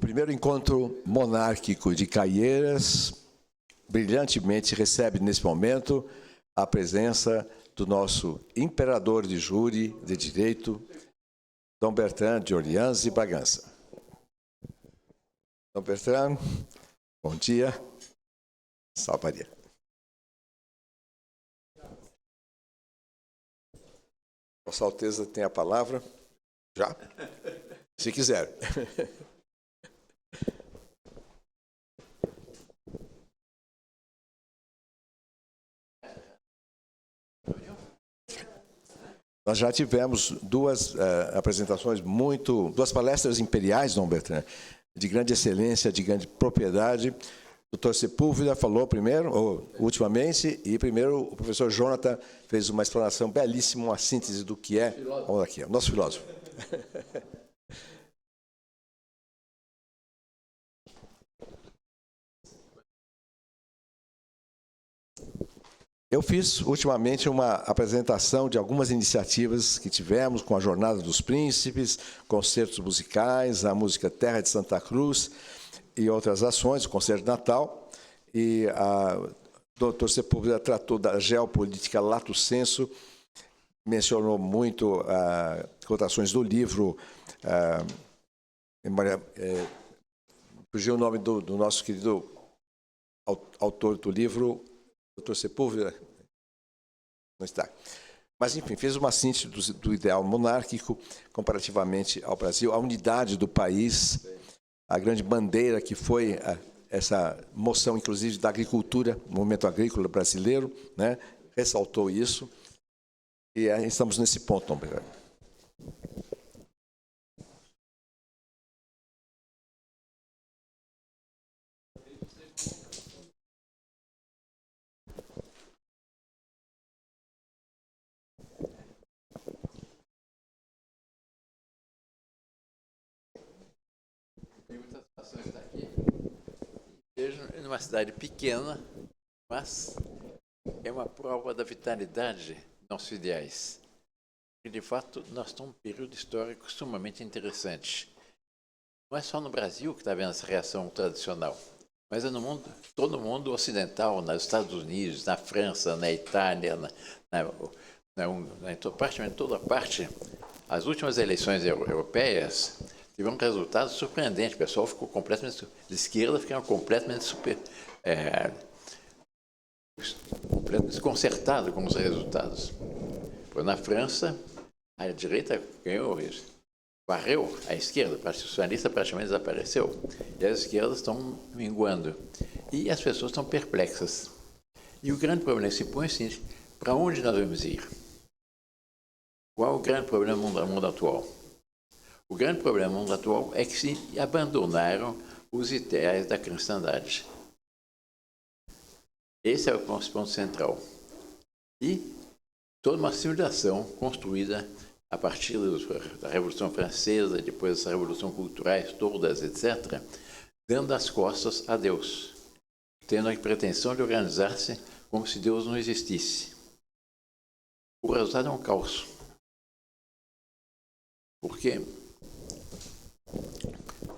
primeiro encontro monárquico de Caieiras brilhantemente recebe nesse momento a presença do nosso imperador de júri de direito, Dom Bertrand de Orleans e Bragança. Dom Bertrand, bom dia. Salve Maria. Vossa Alteza tem a palavra? Já? Se quiser. Nós já tivemos duas palestras imperiais, Dom Bertrand, de grande excelência, de grande propriedade. O Dr. Sepúlveda falou primeiro, ou ultimamente, e primeiro o professor Jonathan fez uma explanação belíssima, uma síntese do que é. Olha aqui, o nosso filósofo. Eu fiz ultimamente uma apresentação de algumas iniciativas que tivemos com a Jornada dos Príncipes, concertos musicais, a música Terra de Santa Cruz e outras ações, o Concerto de Natal. E o Dr. Sepúlveda tratou da geopolítica lato sensu, mencionou muito cotações do livro, fugiu o nome do nosso querido autor do livro, Dr. Sepúlveda, não está. Mas, enfim, fez uma síntese do ideal monárquico comparativamente ao Brasil, a unidade do país, a grande bandeira que foi essa moção, inclusive, da agricultura, movimento agrícola brasileiro, né? Ressaltou isso. E estamos nesse ponto, Dom Bertrand. Vejo numa cidade pequena, mas é uma prova da vitalidade dos nossos ideais. E, de fato, nós estamos num período histórico extremamente interessante. Não é só no Brasil que está havendo essa reação tradicional, mas é no mundo, todo mundo ocidental, nos Estados Unidos, na França, na Itália, praticamente toda parte. As últimas eleições europeias tiveram um resultado surpreendente. O pessoal ficou completamente, de esquerda, ficaram completamente desconcertado com os resultados. Na França, a direita ganhou, varreu a esquerda, o Partido Socialista praticamente desapareceu, e as esquerdas estão minguando. E as pessoas estão perplexas. E o grande problema que se põe é o seguinte: para onde nós vamos ir? Qual é o grande problema do mundo atual? O grande problema do mundo atual é que se abandonaram os ideais da cristandade. Esse é o ponto central. E toda uma civilização construída a partir da Revolução Francesa, depois dessas revoluções culturais todas, etc., dando as costas a Deus, tendo a pretensão de organizar-se como se Deus não existisse. O resultado é um caos. Porque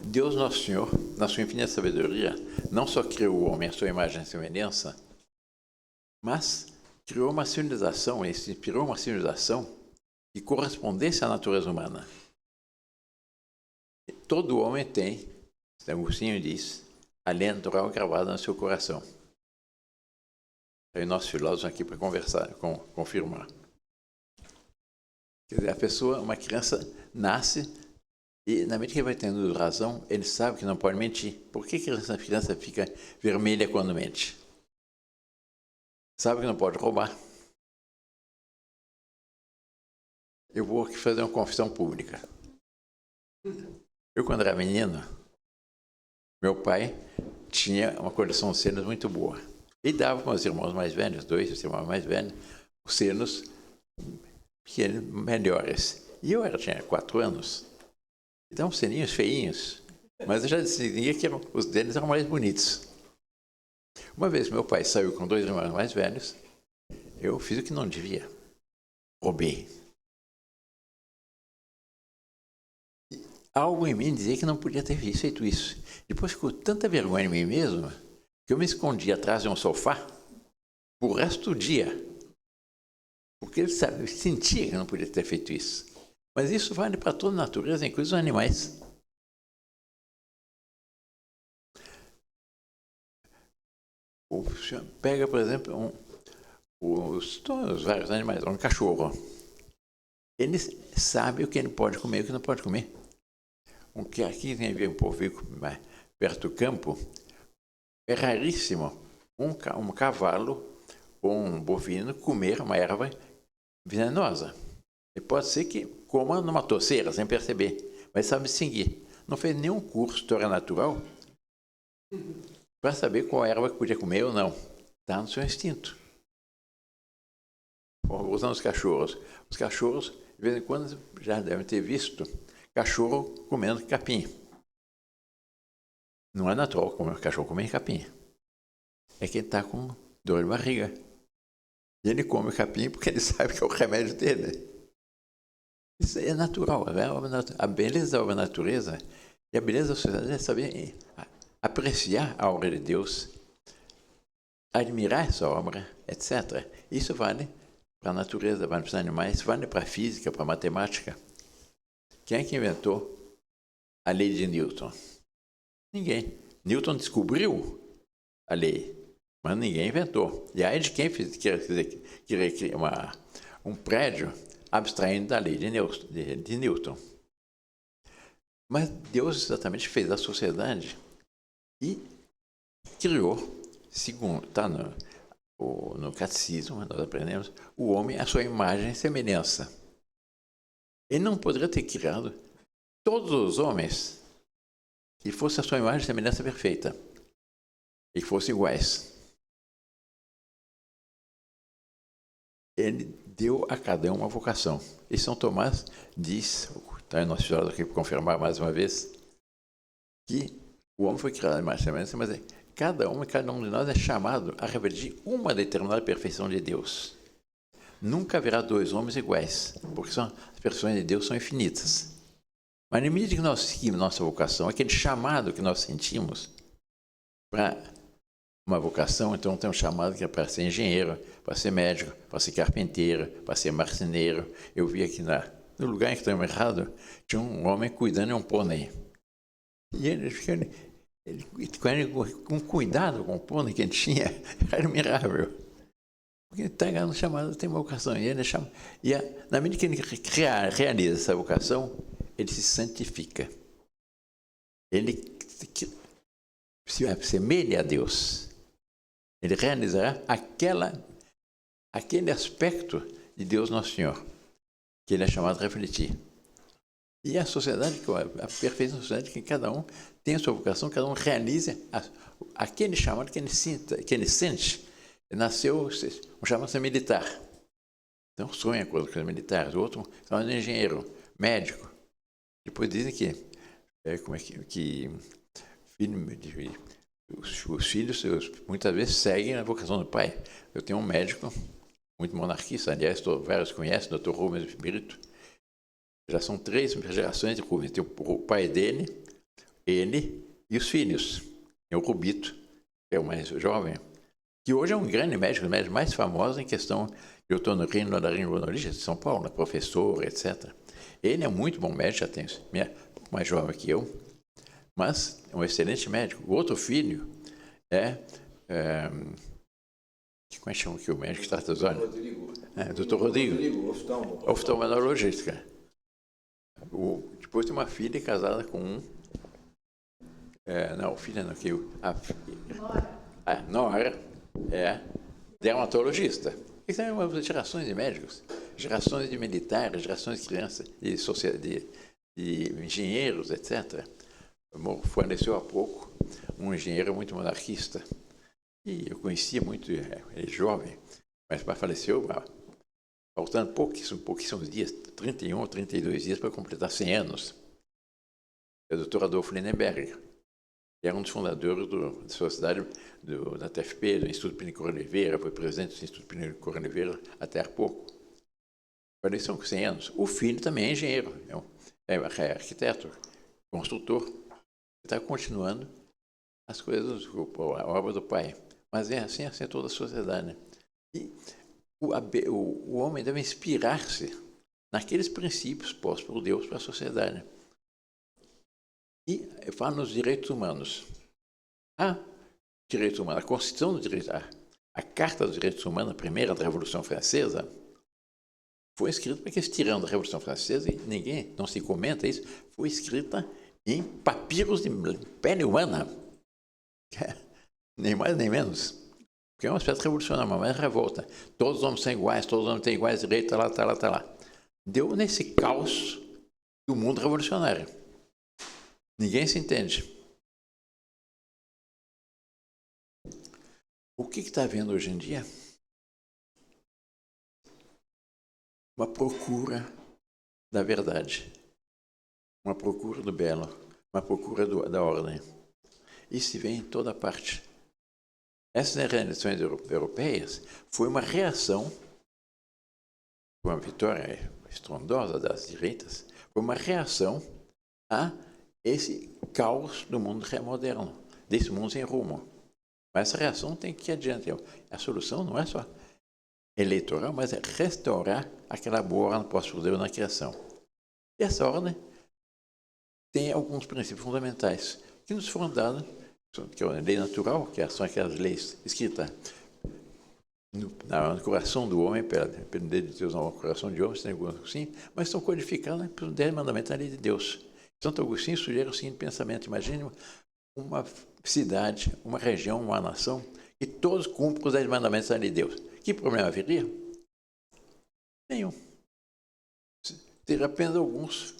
Deus Nosso Senhor, na sua infinita sabedoria, não só criou o homem à sua imagem e semelhança, mas criou uma civilização, inspirou uma civilização que correspondesse à natureza humana. Todo homem tem, Agostinho diz, a lei natural gravada no seu coração. Aí nossos filósofos aqui para conversar, confirmar. Quer dizer, a pessoa, uma criança, nasce e, na medida que vai tendo razão, ele sabe que não pode mentir. Por que a criança fica vermelha quando mente? Sabe que não pode roubar. Eu vou aqui fazer uma confissão pública. Eu, quando era menino, meu pai tinha uma coleção de senos muito boa. E dava com os irmãos mais velhos, 2 irmãos mais velhos, os senos melhores. E eu tinha 4 anos. Então, seninhos feinhos, mas eu já dizia que os deles eram mais bonitos. Uma vez meu pai saiu com 2 irmãos mais velhos, eu fiz o que não devia. Roubei. algo em mim dizia que não podia ter feito isso. Depois ficou tanta vergonha em mim mesmo que eu me escondi atrás de um sofá o resto do dia. Porque ele sabe, eu sentia que eu não podia ter feito isso. Mas isso vale para toda a natureza, inclusive os animais. Pega, por exemplo, os vários animais, um cachorro. Ele sabe o que ele pode comer e o que não pode comer. Aqui tem um povo perto do campo, é raríssimo um cavalo ou um bovino comer uma erva venenosa. E pode ser que coma numa toceira, sem perceber, mas sabe distinguir. Não fez nenhum curso de história natural para saber qual erva que podia comer ou não. Está no seu instinto. Usando os cachorros. Os cachorros, de vez em quando, já devem ter visto cachorro comendo capim. Não é natural comer cachorro comer capim. É quem está com dor de barriga. E ele come capim porque ele sabe que é o remédio dele. Isso é natural. A beleza da natureza e a beleza da sociedade é saber apreciar a obra de Deus, admirar essa obra, etc. Isso vale para a natureza, vale para os animais, vale para a física, para a matemática. Quem é que inventou a lei de Newton? Ninguém. Newton descobriu a lei, mas ninguém inventou. E aí de quem queria criar um prédio abstraindo da lei de Newton. Mas Deus exatamente fez a sociedade e criou, segundo está no catecismo, nós aprendemos, o homem à sua imagem e semelhança. Ele não poderia ter criado todos os homens que fosse a sua imagem e semelhança perfeita e que fossem iguais. Ele deu a cada um uma vocação. E São Tomás diz, está em nossa história aqui para confirmar mais uma vez, que o homem foi criado à imagem e semelhança, mas cada um de nós é chamado a revestir uma determinada perfeição de Deus. Nunca haverá dois homens iguais, porque as perfeições de Deus são infinitas. Mas na medida que nós seguimos nossa vocação, aquele chamado que nós sentimos para uma vocação, então tem um chamado que é para ser engenheiro, para ser médico, para ser carpinteiro, para ser marceneiro. Eu vi aqui no lugar em que estamos errado, tinha um homem cuidando de um pônei. E ele com cuidado com o pônei que ele tinha, era admirável. Porque ele está no chamado, tem uma vocação. E ele chama. E na medida que ele realiza essa vocação, ele se santifica. Ele se assemelha a Deus. Ele realizará aquele aspecto de Deus Nosso Senhor, que ele é chamado a refletir. E a sociedade, a perfeição da sociedade, que cada um tem a sua vocação, cada um realiza aquele chamado que ele sente. Nasceu um chamado militar. Então sonha com os militares. O outro é engenheiro, médico. Depois dizem que os filhos muitas vezes seguem a vocação do pai. Eu tenho um médico muito monarquista, aliás, vários conhecem, o Dr. Rubens Brito. Já são 3 gerações de Rubens. Tem o pai dele, ele e os filhos. Tem o Rubito, que é o mais jovem, que hoje é um grande médico, o médico mais famoso em questão de otorrinolaringologia de São Paulo, professor, etc. Ele é muito bom médico, já tem um pouco mais jovem que eu, mas é um excelente médico. O outro filho como é que chama aqui o médico que trata dos olhos? Dr. Rodrigo. Oftalmologista. Depois tem uma filha casada com a Nora é dermatologista. Isso é uma gerações de médicos, gerações de militares, gerações de crianças, de engenheiros, etc. Faleceu há pouco um engenheiro muito monarquista. E eu conhecia muito, ele jovem, mas faleceu faltando pouquíssimos dias, 31 ou 32 dias para completar 100 anos. É o Dr. Adolfo Lindenberg, que era um dos fundadores da sociedade da TFP, do Instituto Pinico Oliveira, foi presidente do Instituto Pinico Oliveira até há pouco. Faleceu com 100 anos. O filho também é engenheiro, é arquiteto, construtor, está continuando as coisas, a obra do Pai. Mas é assim toda a sociedade. E o homem deve inspirar-se naqueles princípios postos por Deus para a sociedade. E fala nos direitos humanos. A Constituição dos Direitos, a Carta dos Direitos Humanos, a primeira da Revolução Francesa, foi escrita porque esse tirano da Revolução Francesa, e ninguém não se comenta isso, foi escrita em papiros de pele humana. Nem mais nem menos. Porque é uma espécie revolucionária, mas é revolta. Todos os homens são iguais, todos os homens têm iguais direitos, tá lá. Deu nesse caos do mundo revolucionário. Ninguém se entende. O que está havendo hoje em dia? Uma procura da verdade, uma procura do belo, uma procura da ordem. Isso vem em toda parte. Essas eleições europeias foi uma reação, foi uma vitória estrondosa das direitas, foi uma reação a esse caos do mundo moderno, desse mundo sem rumo. Mas essa reação tem que ir adiante. A solução não é só eleitoral, mas é restaurar aquela boa ordem posta por Deus na criação. E essa ordem tem alguns princípios fundamentais que nos foram dados, que é a lei natural, que são aquelas leis escritas no coração do homem, pelo dedo de Deus no coração de homem, assim, mas estão codificadas pelos 10 mandamentos da lei de Deus. Santo Agostinho sugere o seguinte pensamento: imagine uma cidade, uma região, uma nação, e todos cumprem os 10 mandamentos da lei de Deus. Que problema haveria? Nenhum. Teria apenas alguns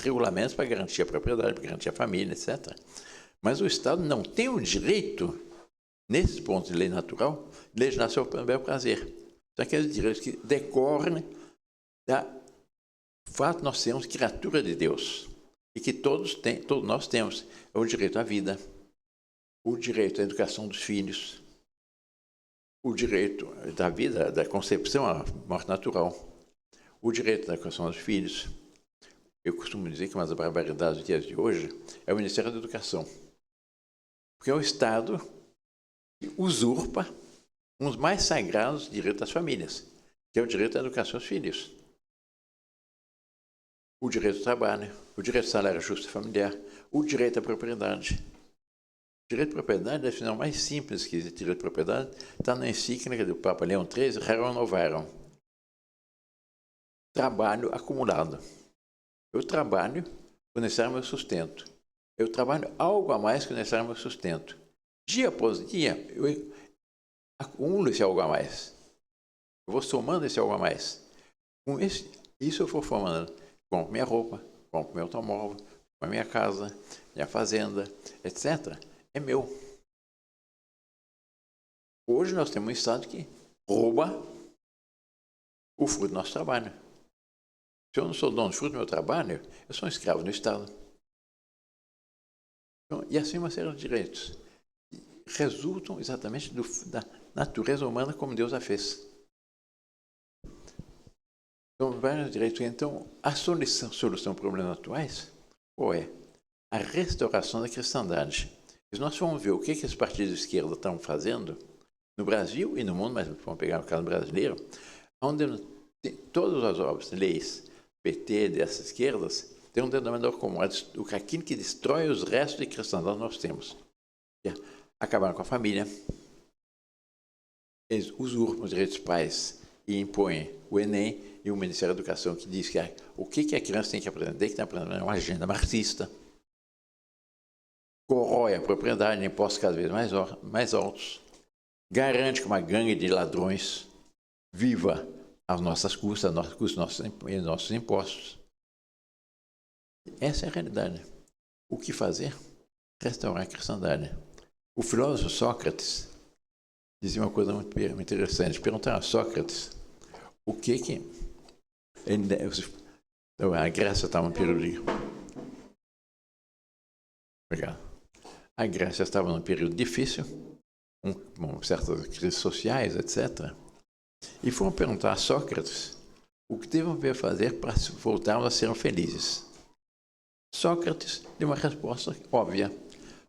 regulamentos para garantir a propriedade, para garantir a família, etc. Mas o Estado não tem o direito, nesses pontos de lei natural, de legislar seu bel prazer. São aqueles direitos que decorrem da fato nós sermos criatura de Deus e que todos nós temos o direito à vida, o direito à educação dos filhos, o direito da vida, da concepção à morte natural, o direito da educação dos filhos. Eu costumo dizer que uma das barbaridades dos dias de hoje é o Ministério da Educação, porque é o Estado que usurpa um dos mais sagrados direitos das famílias, que é o direito à educação dos filhos. O direito ao trabalho, o direito ao salário justo familiar, o direito à propriedade. O direito à propriedade, a definição mais simples que existe, direito à propriedade, está na encíclica do Papa Leão XIII, Rerum Novarum. Trabalho acumulado. Eu trabalho para necessário meu sustento. Eu trabalho algo a mais que necessário meu sustento. Dia após dia, eu acumulo esse algo a mais. Eu vou somando esse algo a mais. Com isso eu vou formando. Compro minha roupa, compro meu automóvel, compro minha casa, minha fazenda, etc. É meu. Hoje nós temos um Estado que rouba o fruto do nosso trabalho. Se eu não sou dono do fruto do meu trabalho, eu sou um escravo do Estado. Então, e assim uma série de direitos resultam exatamente da natureza humana como Deus a fez. Então, vários direitos. Então, a solução para problemas atuais é a restauração da cristandade. Se nós formos ver o que esses partidos de esquerda estão fazendo no Brasil e no mundo, mas vamos pegar o caso brasileiro, onde tem todas as obras, leis, PT, dessas esquerdas, tem um denominador comum, aquilo que destrói os restos de cristandade nós temos. Acabaram com a família, eles usurpam os direitos dos pais e impõem o Enem e o Ministério da Educação, que diz que o que a criança tem que aprender, que tem que aprender uma agenda marxista, corrói a propriedade, impostos cada vez mais altos, garante que uma gangue de ladrões viva às nossas custas, nossos impostos. Essa é a realidade. O que fazer? Restaurar a cristandade. O filósofo Sócrates dizia uma coisa muito interessante. Perguntaram a Sócrates o que a Grécia estava num período de... A Grécia estava num período difícil, certas crises sociais, etc. E foram perguntar a Sócrates o que devemos fazer para voltarmos a sermos felizes. Sócrates deu uma resposta óbvia.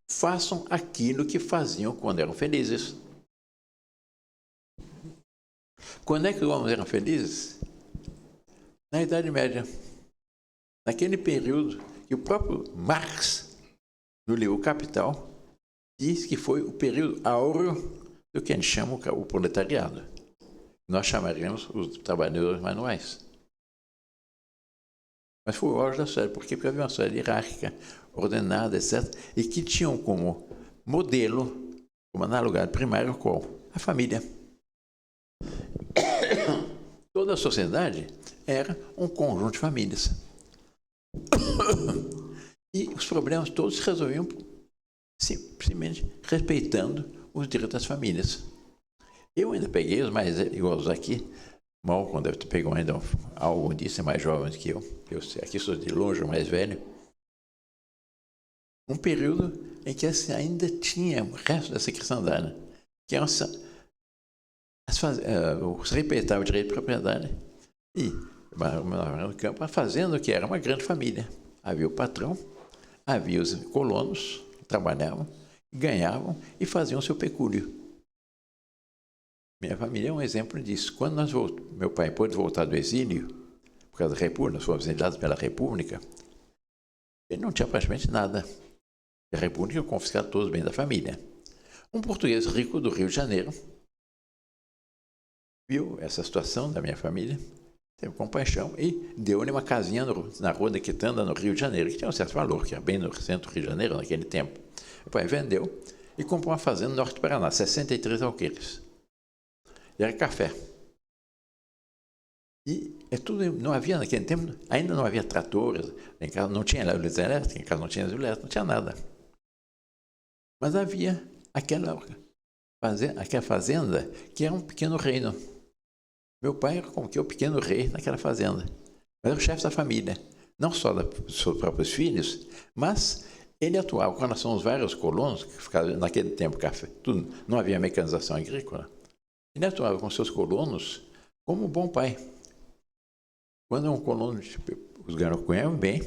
Façam aquilo que faziam quando eram felizes. Quando é que os homens eram felizes? Na Idade Média. Naquele período que o próprio Marx, no livro Capital, diz que foi o período áureo do que a gente chama o proletariado. Nós chamaríamos os trabalhadores manuais. Mas foi o auge da sociedade. Por quê? Porque havia uma sociedade hierárquica, ordenada, etc. E que tinham como modelo, como analogado primário, qual? A família. Toda a sociedade era um conjunto de famílias. E os problemas todos se resolviam simplesmente respeitando os direitos das famílias. Eu ainda peguei os mais iguais aqui. Mal, quando eu pegou ainda algum disso, é mais jovem que eu. Eu aqui sou de longe o mais velho. Um período em que ainda tinha o resto dessa cristandade, que eram os respeitavam o direito de propriedade e no campo, a fazenda, que era uma grande família. Havia o patrão, havia os colonos que trabalhavam, ganhavam e faziam o seu pecúlio. Minha família é um exemplo disso. Quando meu pai pôde voltar do exílio, por causa da República, nós fomos exilados pela República, ele não tinha praticamente nada. A República confiscou todos os bens da família. Um português rico do Rio de Janeiro viu essa situação da minha família, teve compaixão e deu-lhe uma casinha na Rua da Quitanda, no Rio de Janeiro, que tinha um certo valor, que era bem no centro do Rio de Janeiro naquele tempo. O pai vendeu e comprou uma fazenda no norte do Paraná, 63 alqueires. E era café. E tudo, não havia naquele tempo, ainda não havia tratores, em casa não tinha luz elétrica, em casa não tinha luz elétrica, não tinha nada. Mas havia aquela fazenda que era um pequeno reino. Meu pai era como que o pequeno rei naquela fazenda. Mas era o chefe da família, não só dos seus próprios filhos, mas ele atuava com relação aos vários colonos, que ficavam naquele tempo, tudo, não havia mecanização agrícola. Ele atuava com seus colonos como um bom pai. Quando um colono, os garotos conheciam bem,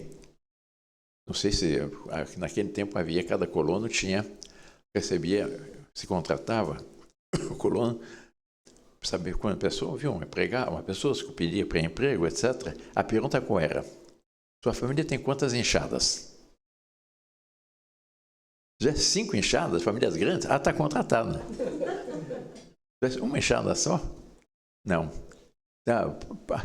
não sei se naquele tempo havia, cada colono recebia, se contratava, o colono, para saber quando a pessoa viu uma pessoa que pedia para emprego, etc., a pergunta qual era? Sua família tem quantas enxadas? Já 5 enxadas, famílias grandes? Ah, está contratado. Uma enxada só? Não.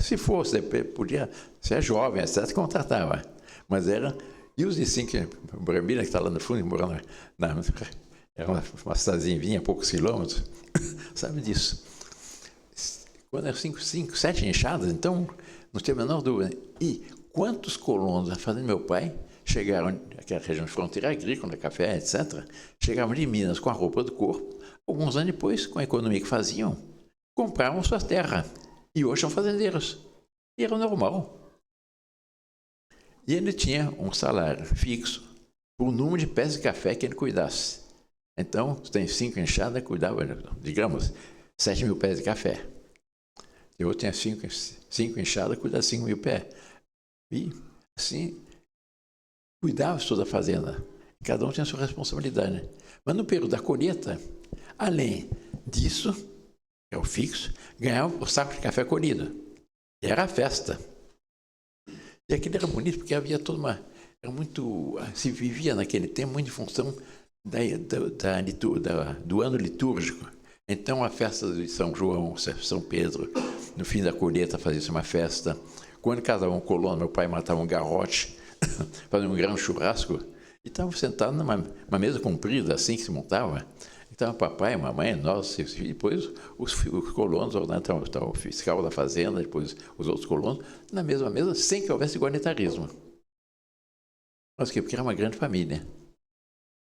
Se fosse, podia ser jovem, etc., contratava. Mas era. E os de 5, o Brambila, que está lá no fundo, morando era uma cidadezinha, vinha poucos quilômetros, sabe disso. Quando eram 5, 7 enxadas, então, não tem a menor dúvida. E quantos colonos da fazenda do meu pai chegaram, aquela região de fronteira agrícola, café, etc., chegavam de Minas com a roupa do corpo, alguns anos depois, com a economia que faziam, compravam sua terra. E hoje são fazendeiros. E era normal. E ele tinha um salário fixo por número de pés de café que ele cuidasse. Então, se tem 5 enxadas, cuidava, digamos, 7.000 pés de café. Eu tinha 5 enxadas, cuidava de 5.000 pés. E, assim, cuidava de toda a fazenda. Cada um tinha a sua responsabilidade. Mas no período da colheita, além disso, que é o fixo, ganhava o saco de café colhido. E era a festa. E aquilo era bonito porque havia toda uma... Era muito... Se vivia naquele tempo muito em função do ano litúrgico. Então, a festa de São João, São Pedro, no fim da colheita fazia-se uma festa. Quando casava um colono, meu pai matava um garrote, fazia um grande churrasco, e estava sentado numa mesa comprida, assim que se montava. Então, papai, mamãe, nós, e depois os colonos, o fiscal da fazenda, depois os outros colonos, na mesma mesa, sem que houvesse igualitarismo. Mas porque era uma grande família.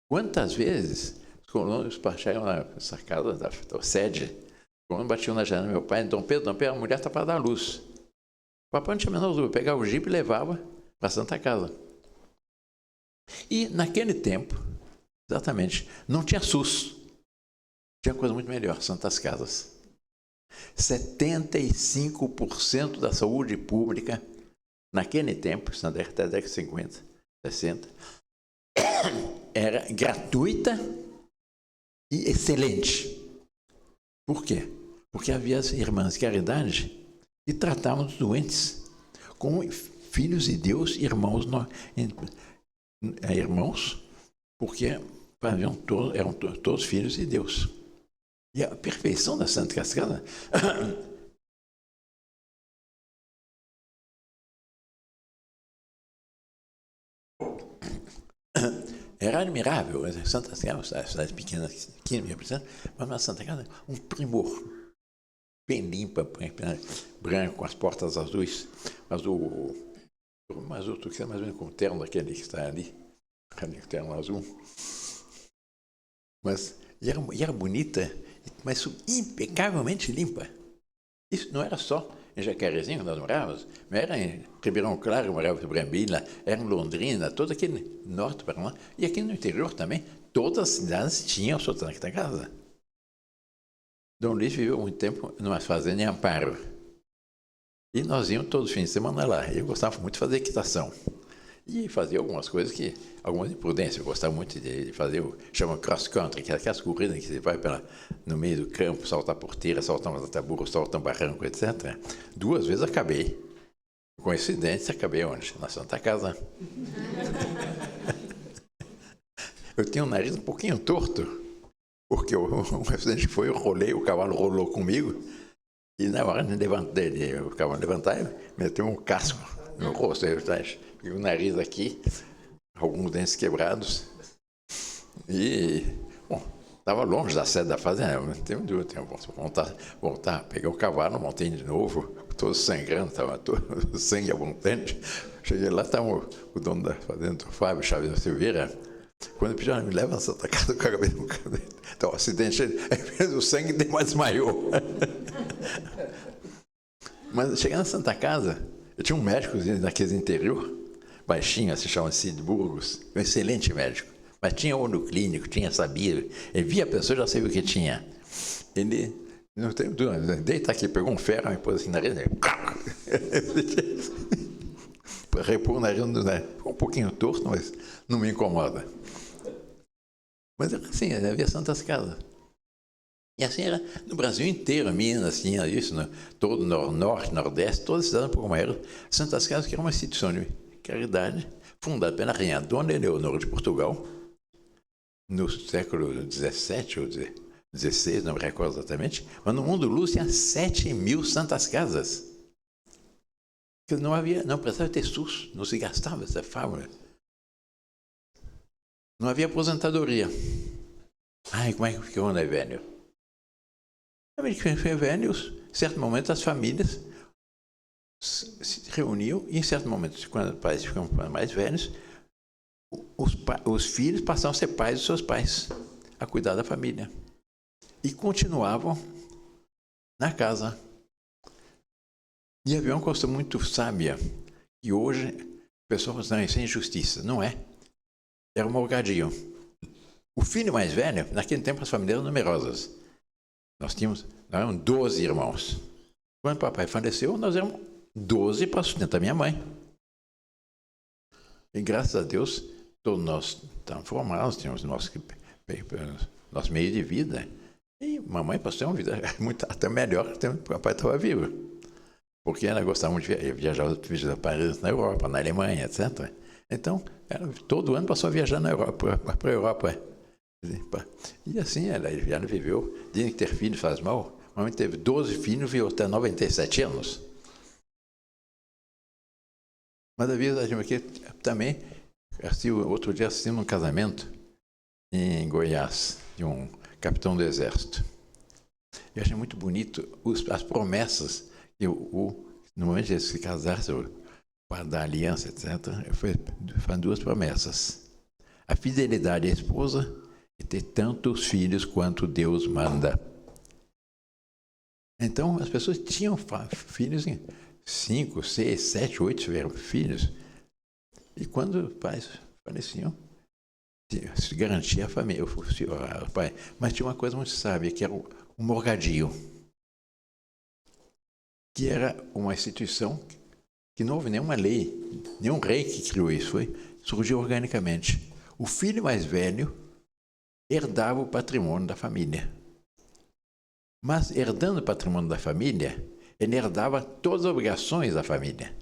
Quantas vezes os colonos chegaram nessa casa da sede, os colonos batiam na janela do meu pai, Dom Pedro, a mulher está para dar luz. O papai não tinha a menor dúvida, pegava o jipe e levava para a Santa Casa. E naquele tempo, exatamente, não tinha SUS. Tinha coisa muito melhor, Santas Casas. 75% da saúde pública, naquele tempo, na década de 50, 60, era gratuita e excelente. Por quê? Porque havia as irmãs de caridade que tratavam os doentes como filhos de Deus, irmãos, irmãos, porque eram todos filhos de Deus. E a perfeição da Santa Cascada era admirável. Santa Casa, cidade pequena, 15 mil habitantes, mas na Santa Casa, um primor. Bem limpa, branco, com as portas azuis. Mas o outro que é mais ou menos com o terno daquele que está ali, aquele terno azul. Mas, e era bonita, mas impecavelmente limpa. Isso não era só em Jacarezinho, nós morávamos, mas era em Ribeirão Claro, morava em Brambila, era em Londrina, todo aquele norte do Paraná. E aqui no interior também, todas as cidades tinham sua Santa Casa. Dom Luís viveu muito tempo numa fazenda em Amparo. E nós íamos todos os fins de semana lá. Eu gostava muito de fazer equitação. E fazia algumas coisas algumas imprudências. Eu gostava muito de fazer chama cross country, que é aquelas corridas que você vai no meio do campo, salta a porteira, salta um taburro, salta um barranco, etc. 2 vezes acabei. Coincidência, acabei onde? Na Santa Casa. Eu tinha um nariz um pouquinho torto, porque um acidente foi, eu rolei, o cavalo rolou comigo, e na hora de o cavalo levantar, meteu um casco no rosto, e o nariz aqui, alguns dentes quebrados, e, bom, estava longe da sede da fazenda, voltar, peguei o cavalo, montei de novo, todo sangrando, estava todo sangue abundante. Cheguei lá, estava o dono da fazenda, o Fábio Chaves da Silveira. Quando ele pediu, me leva na Santa Casa, eu acabei no cabelo. Então, o acidente, o sangue desmaiou. Mas cheguei na Santa Casa, eu tinha um médico daqueles interior, baixinho, se chama Cid Burgos, um excelente médico. Mas tinha olho clínico, sabia, ele via a pessoa, já sabia o que tinha. Ele, não tem dúvida, deita aqui, pegou um ferro, me pôs assim na nariz, repor o nariz, ficou um pouquinho torto, mas não me incomoda. Mas era assim, havia Santas Casas. E assim era no Brasil inteiro, Minas tinha isso, né? Todo Norte, Nordeste, todas as cidades um pouco maiores. Santas Casas, que era uma instituição de caridade, fundada pela Rainha Dona Eleonora de Portugal, no século XVII ou XVI, não me recordo exatamente, mas no mundo luz tinha 7.000 Santas Casas. Não precisava ter SUS, não se gastava essa fábula. Não havia aposentadoria. Ai, como é que ficou quando é velho? Velhos, em certo momento as famílias se reuniam e em certo momento, quando os pais ficam mais velhos, os filhos passavam a ser pais dos seus pais, a cuidar da família. E continuavam na casa. E havia uma coisa muito sábia, que hoje o pessoal fala, não, isso é injustiça. Não é. Era um morgadinho. O filho mais velho, naquele tempo as famílias eram numerosas. Nós eram 12 irmãos. Quando o papai faleceu, nós éramos 12 para sustentar minha mãe. E graças a Deus, todos nós estávamos formados, tínhamos nosso meio de vida. E mamãe passou uma vida até melhor que o papai estava vivo. Porque ela gostava muito de viajar para Paris, na Europa, na Alemanha, etc. Então, ela, todo ano passou a viajar na Europa, para a Europa. E assim, ela viveu. Dizem que ter filho faz mal. A mamãe teve 12 filhos e viveu até 97 anos. Mas a vida aqui também, outro dia assistimos um casamento em Goiás, de um capitão do exército. Eu achei muito bonito as promessas que no momento de eles se casarem, para dar aliança, etc., foram 2 promessas. A fidelidade à esposa e ter tantos filhos quanto Deus manda. Então, as pessoas tinham filhos, 5, 6, 7, 8 tiveram filhos. E quando os pais faleciam, se garantia a família, o pai. Mas tinha uma coisa muito sábia, que era o morgadio, que era uma instituição que não houve nenhuma lei, nenhum rei que criou isso, surgiu organicamente. O filho mais velho herdava o patrimônio da família. Mas, herdando o patrimônio da família, ele herdava todas as obrigações da família.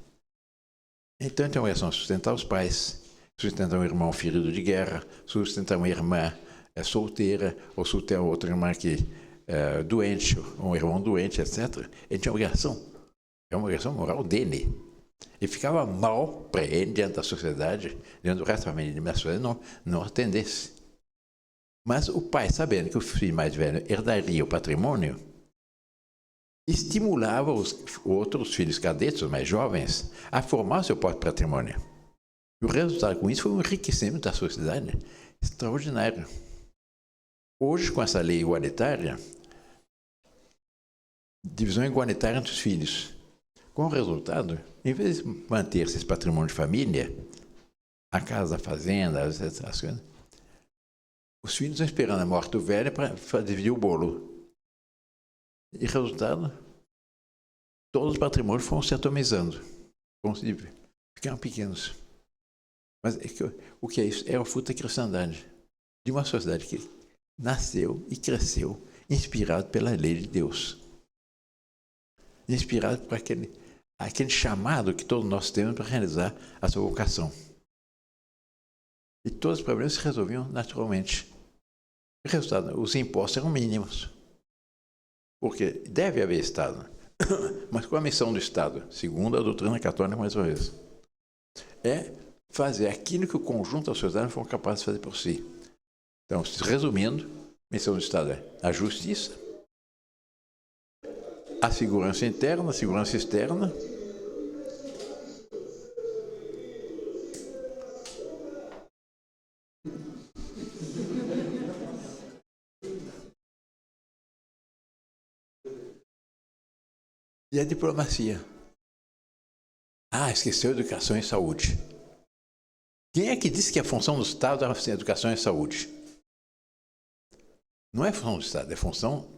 Então, ele tem a obrigação de sustentar os pais, sustentar um irmão ferido de guerra, sustentar uma irmã solteira, ou sustentar outra irmã que doente, um irmão doente, etc. Ele tinha obrigação. É uma obrigação moral dele. E ficava mal para ele, diante da sociedade, diante do resto da família, mas ele não atendesse. Mas o pai, sabendo que o filho mais velho herdaria o patrimônio, estimulava os outros filhos cadetes, os mais jovens, a formar seu próprio patrimônio. E o resultado com isso foi um enriquecimento da sociedade extraordinário. Hoje, com essa lei igualitária, divisão igualitária entre os filhos, com o resultado, em vez de manter-se esse patrimônio de família, a casa, a fazenda, as coisas, os filhos estão esperando a morte do velho para dividir o bolo. E resultado, todos os patrimônios foram se atomizando, ficaram pequenos. Mas o que é isso? É a fruto da cristandade, de uma sociedade que nasceu e cresceu inspirado pela lei de Deus. Inspirado por aquele chamado que todos nós temos para realizar a sua vocação. E todos os problemas se resolviam naturalmente. O resultado, os impostos eram mínimos. Porque deve haver Estado. Mas qual a missão do Estado? Segundo a doutrina católica, mais uma vez. É fazer aquilo que o conjunto da sociedade não for capaz de fazer por si. Então, resumindo, a missão do Estado é a justiça, a segurança interna, a segurança externa, e a diplomacia. Esqueceu educação e saúde. Quem é que disse que a função do Estado é educação e saúde? Não é função do Estado, é função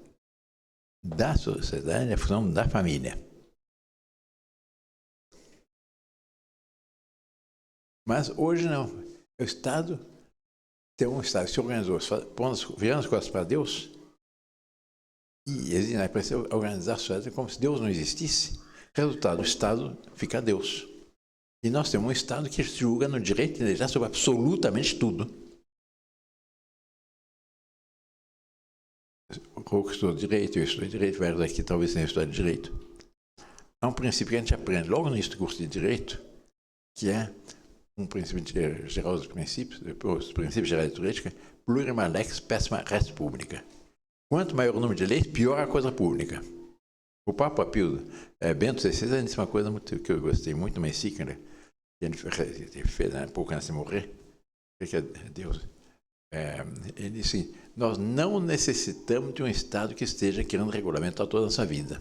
da sociedade, é função da família. Mas hoje não. O Estado tem um Estado que se organizou, virando as costas para Deus, e ele vai organizar a sociedade como se Deus não existisse. Resultado, o Estado fica Deus. E nós temos um Estado que julga no direito de legislar sobre absolutamente tudo. Eu estudo direito, vários aqui talvez tenham estudado direito. Há um princípio que a gente aprende logo no início do curso de direito, que é um princípio geral dos princípios, os princípios gerais de direito, que é plurima lex pessima res publica. Quanto maior o número de leis, pior a coisa pública. O Papa Pio Bento XVI disse uma coisa que eu gostei muito, uma encíclica, que ele fez pouco antes de morrer, que é Deus. Ele disse: nós não necessitamos de um Estado que esteja querendo regulamentar toda a nossa vida.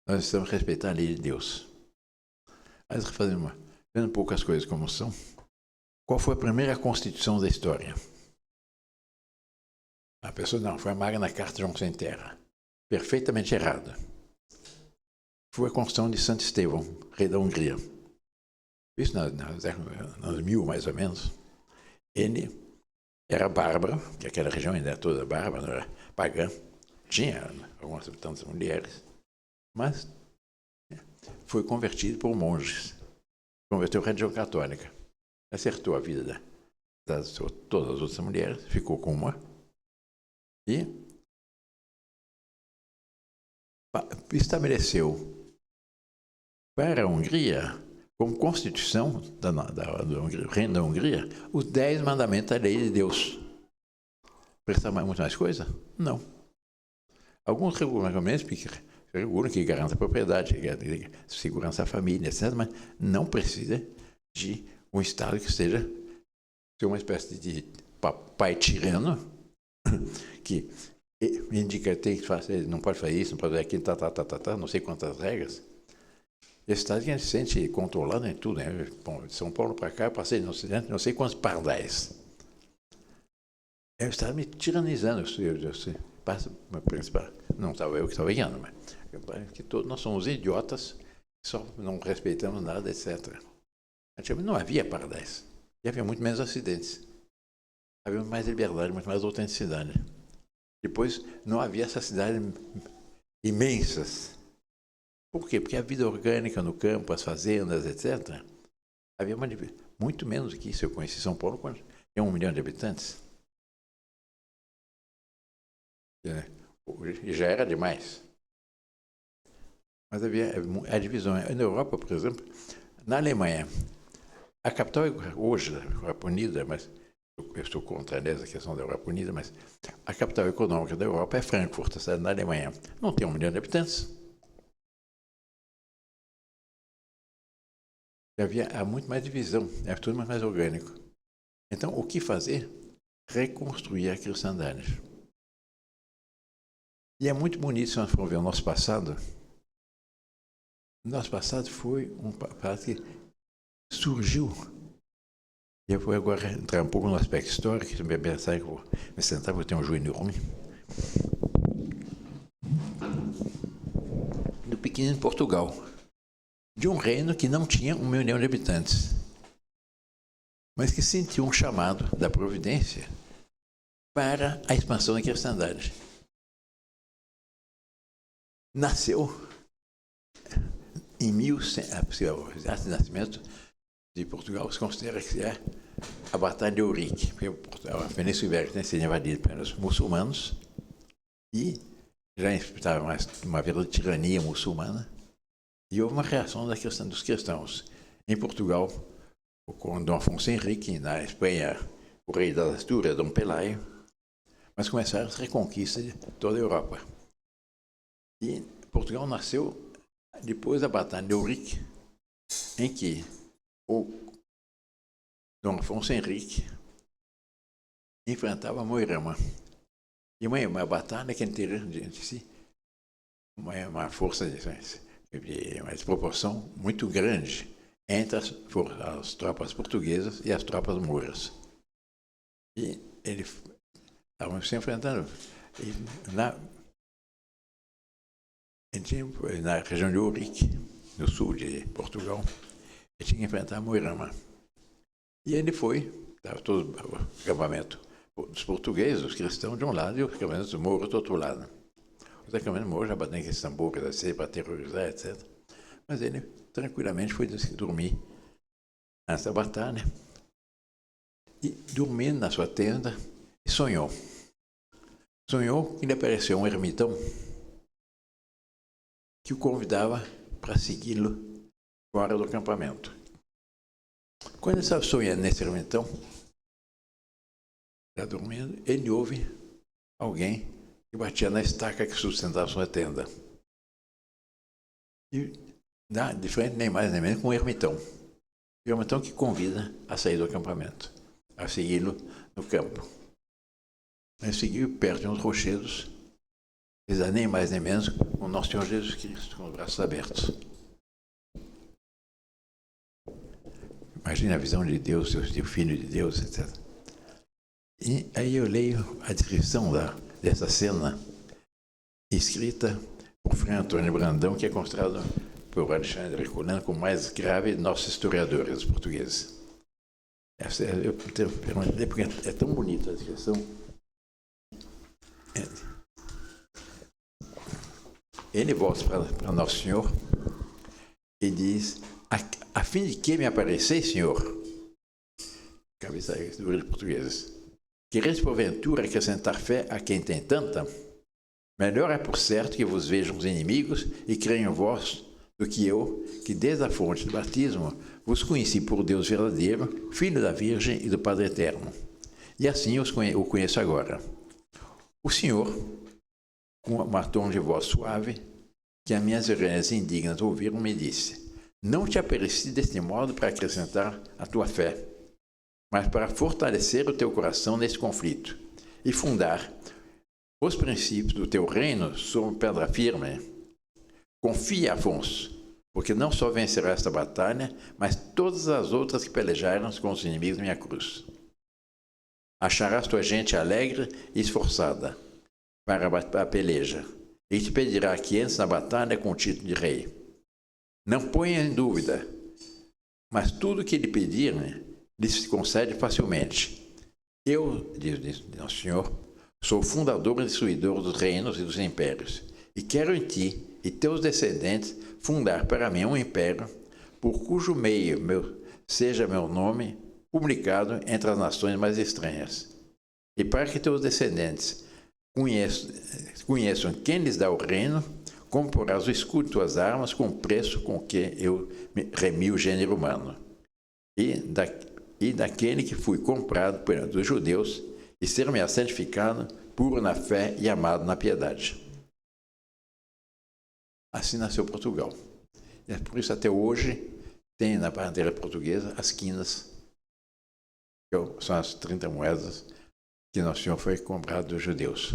Nós precisamos respeitar a lei de Deus. Mas vendo um pouco as coisas como são, qual foi a primeira Constituição da história? A pessoa não, foi a Magna Carta de João Sem Terra. Perfeitamente errada. Foi a Constituição de Santo Estevão, rei da Hungria. Isso nos anos 1000, mais ou menos. Ele era bárbaro, que aquela região ainda era toda bárbara, era pagã. Tinha algumas tantas mulheres, mas foi convertido por monges. Converteu à religião católica. Acertou a vida de todas as outras mulheres, ficou com uma. E estabeleceu para a Hungria, como Constituição do Reino da Hungria, os 10 mandamentos da lei de Deus. Precisa muito mais coisa? Não. Alguns regulamentos regulam que garanta a propriedade, que segurança da família, etc., mas não precisa de um Estado que seja uma espécie de pai tirano, que indica que não pode fazer isso, não pode fazer aquilo, não sei quantas regras. Esse Estado que a gente se sente controlando em tudo, né? Bom, de São Paulo para cá, eu passei no Ocidente, não sei quantos pardais. É o Estado me tiranizando. Não estava eu que estava guiando, mas que todos nós somos idiotas só não respeitamos nada, etc. Antigamente não havia Paradise. E havia muito menos acidentes. Havia mais liberdade, muito mais autenticidade. Depois, não havia essas cidades imensas. Por quê? Porque a vida orgânica no campo, as fazendas, etc., havia muito menos do que isso. Eu conheci São Paulo quando tinha 1 milhão de habitantes. E já era demais. Mas havia a divisão. Na Europa, por exemplo, na Alemanha, a capital hoje, a Europa Unida, mas eu estou contra essa questão da Europa Unida, mas a capital econômica da Europa é Frankfurt, a cidade na Alemanha. Não tem 1 milhão de habitantes. Há muito mais divisão, é tudo mais orgânico. Então, o que fazer? Reconstruir a cristandade. E é muito bonito se nós formos ver o nosso passado. O nosso passado foi um passado que surgiu. E eu vou agora entrar um pouco no aspecto histórico, que me pensar que eu vou me sentar, vou ter um joelho ruim. Do pequeno Portugal. De um reino que não tinha 1 milhão de habitantes, mas que sentiu um chamado da providência para a expansão da cristandade. Nasceu em 1100, a data de nascimento de Portugal se considera que é a Batalha de Ourique, porque a Península Ibérica tinha sido invadida pelos muçulmanos e já estava uma verdadeira tirania muçulmana. E houve uma reação dos cristãos. Em Portugal, com Dom Afonso Henrique, na Espanha, o rei das Astúrias, Dom Pelayo, mas começaram as reconquistas de toda a Europa. E Portugal nasceu depois da Batalha de Ourique, em que o Dom Afonso Henrique enfrentava Moirama. E uma batalha que teria de si uma força de uma desproporção muito grande entre as tropas portuguesas e as tropas mouras. E eles estavam se enfrentando. Na região de Ourique, no sul de Portugal, ele tinha que enfrentar Moirama. E ele foi, estava todo o acampamento dos portugueses, os cristãos de um lado, e os acampamentos dos mouros do outro lado. Os acampamentos mouros já batem aqueles tambores para terrorizar, etc. Mas ele tranquilamente foi dormir nessa batalha. E dormindo na sua tenda, sonhou. Sonhou que lhe apareceu um ermitão que o convidava para segui-lo fora do acampamento. Quando ele estava sonhando nesse ermitão, já dormindo, ele ouve alguém que batia na estaca que sustentava sua tenda. E de frente, nem mais nem menos, com um ermitão. O ermitão que convida a sair do acampamento, a segui-lo no campo. Ele seguiu perto de uns rochedos, nem mais nem menos, com o nosso Senhor Jesus Cristo, com os braços abertos. Imagina a visão de Deus, seu Filho de Deus, etc. E aí eu leio a descrição dessa cena, escrita por Frei Antônio Brandão, que é considerado por Alexandre Herculano como o mais grave de nossos historiadores portugueses. Eu perguntei porque é tão bonita a descrição. Ele volta para Nosso Senhor e diz: a fim de que me apareceis, Senhor? Cabeça dura de portugueses. Quereis porventura acrescentar fé a quem tem tanta? Melhor é por certo que vos vejam os inimigos e creiam em vós do que eu, que desde a fonte do batismo vos conheci por Deus verdadeiro, Filho da Virgem e do Padre Eterno. E assim o conheço agora. O Senhor, com um tom de voz suave, que as minhas orelhas indignas ouviram, me disse: não te apareci deste modo para acrescentar a tua fé, mas para fortalecer o teu coração nesse conflito e fundar os princípios do teu reino sobre pedra firme. Confia, Afonso, porque não só vencerás esta batalha, mas todas as outras que pelejaram com os inimigos da minha cruz. Acharás tua gente alegre e esforçada para a peleja, e te pedirá que entres na batalha com o título de rei. Não ponha em dúvida, mas tudo que lhe pedirem, lhe se concede facilmente. Eu, diz Nosso Senhor, sou o fundador e destruidor dos reinos e dos impérios, e quero em ti e teus descendentes fundar para mim um império, por cujo meio seja meu nome publicado entre as nações mais estranhas. E para que teus descendentes conheçam quem lhes dá o reino, comprarás o escudo de tuas armas com o preço com que eu remi o gênero humano. E daquele que fui comprado dos judeus, e ser-me santificado, puro na fé e amado na piedade. Assim nasceu Portugal. E é por isso até hoje tem na bandeira portuguesa as quinas, que são as 30 moedas que Nosso Senhor foi comprado dos judeus.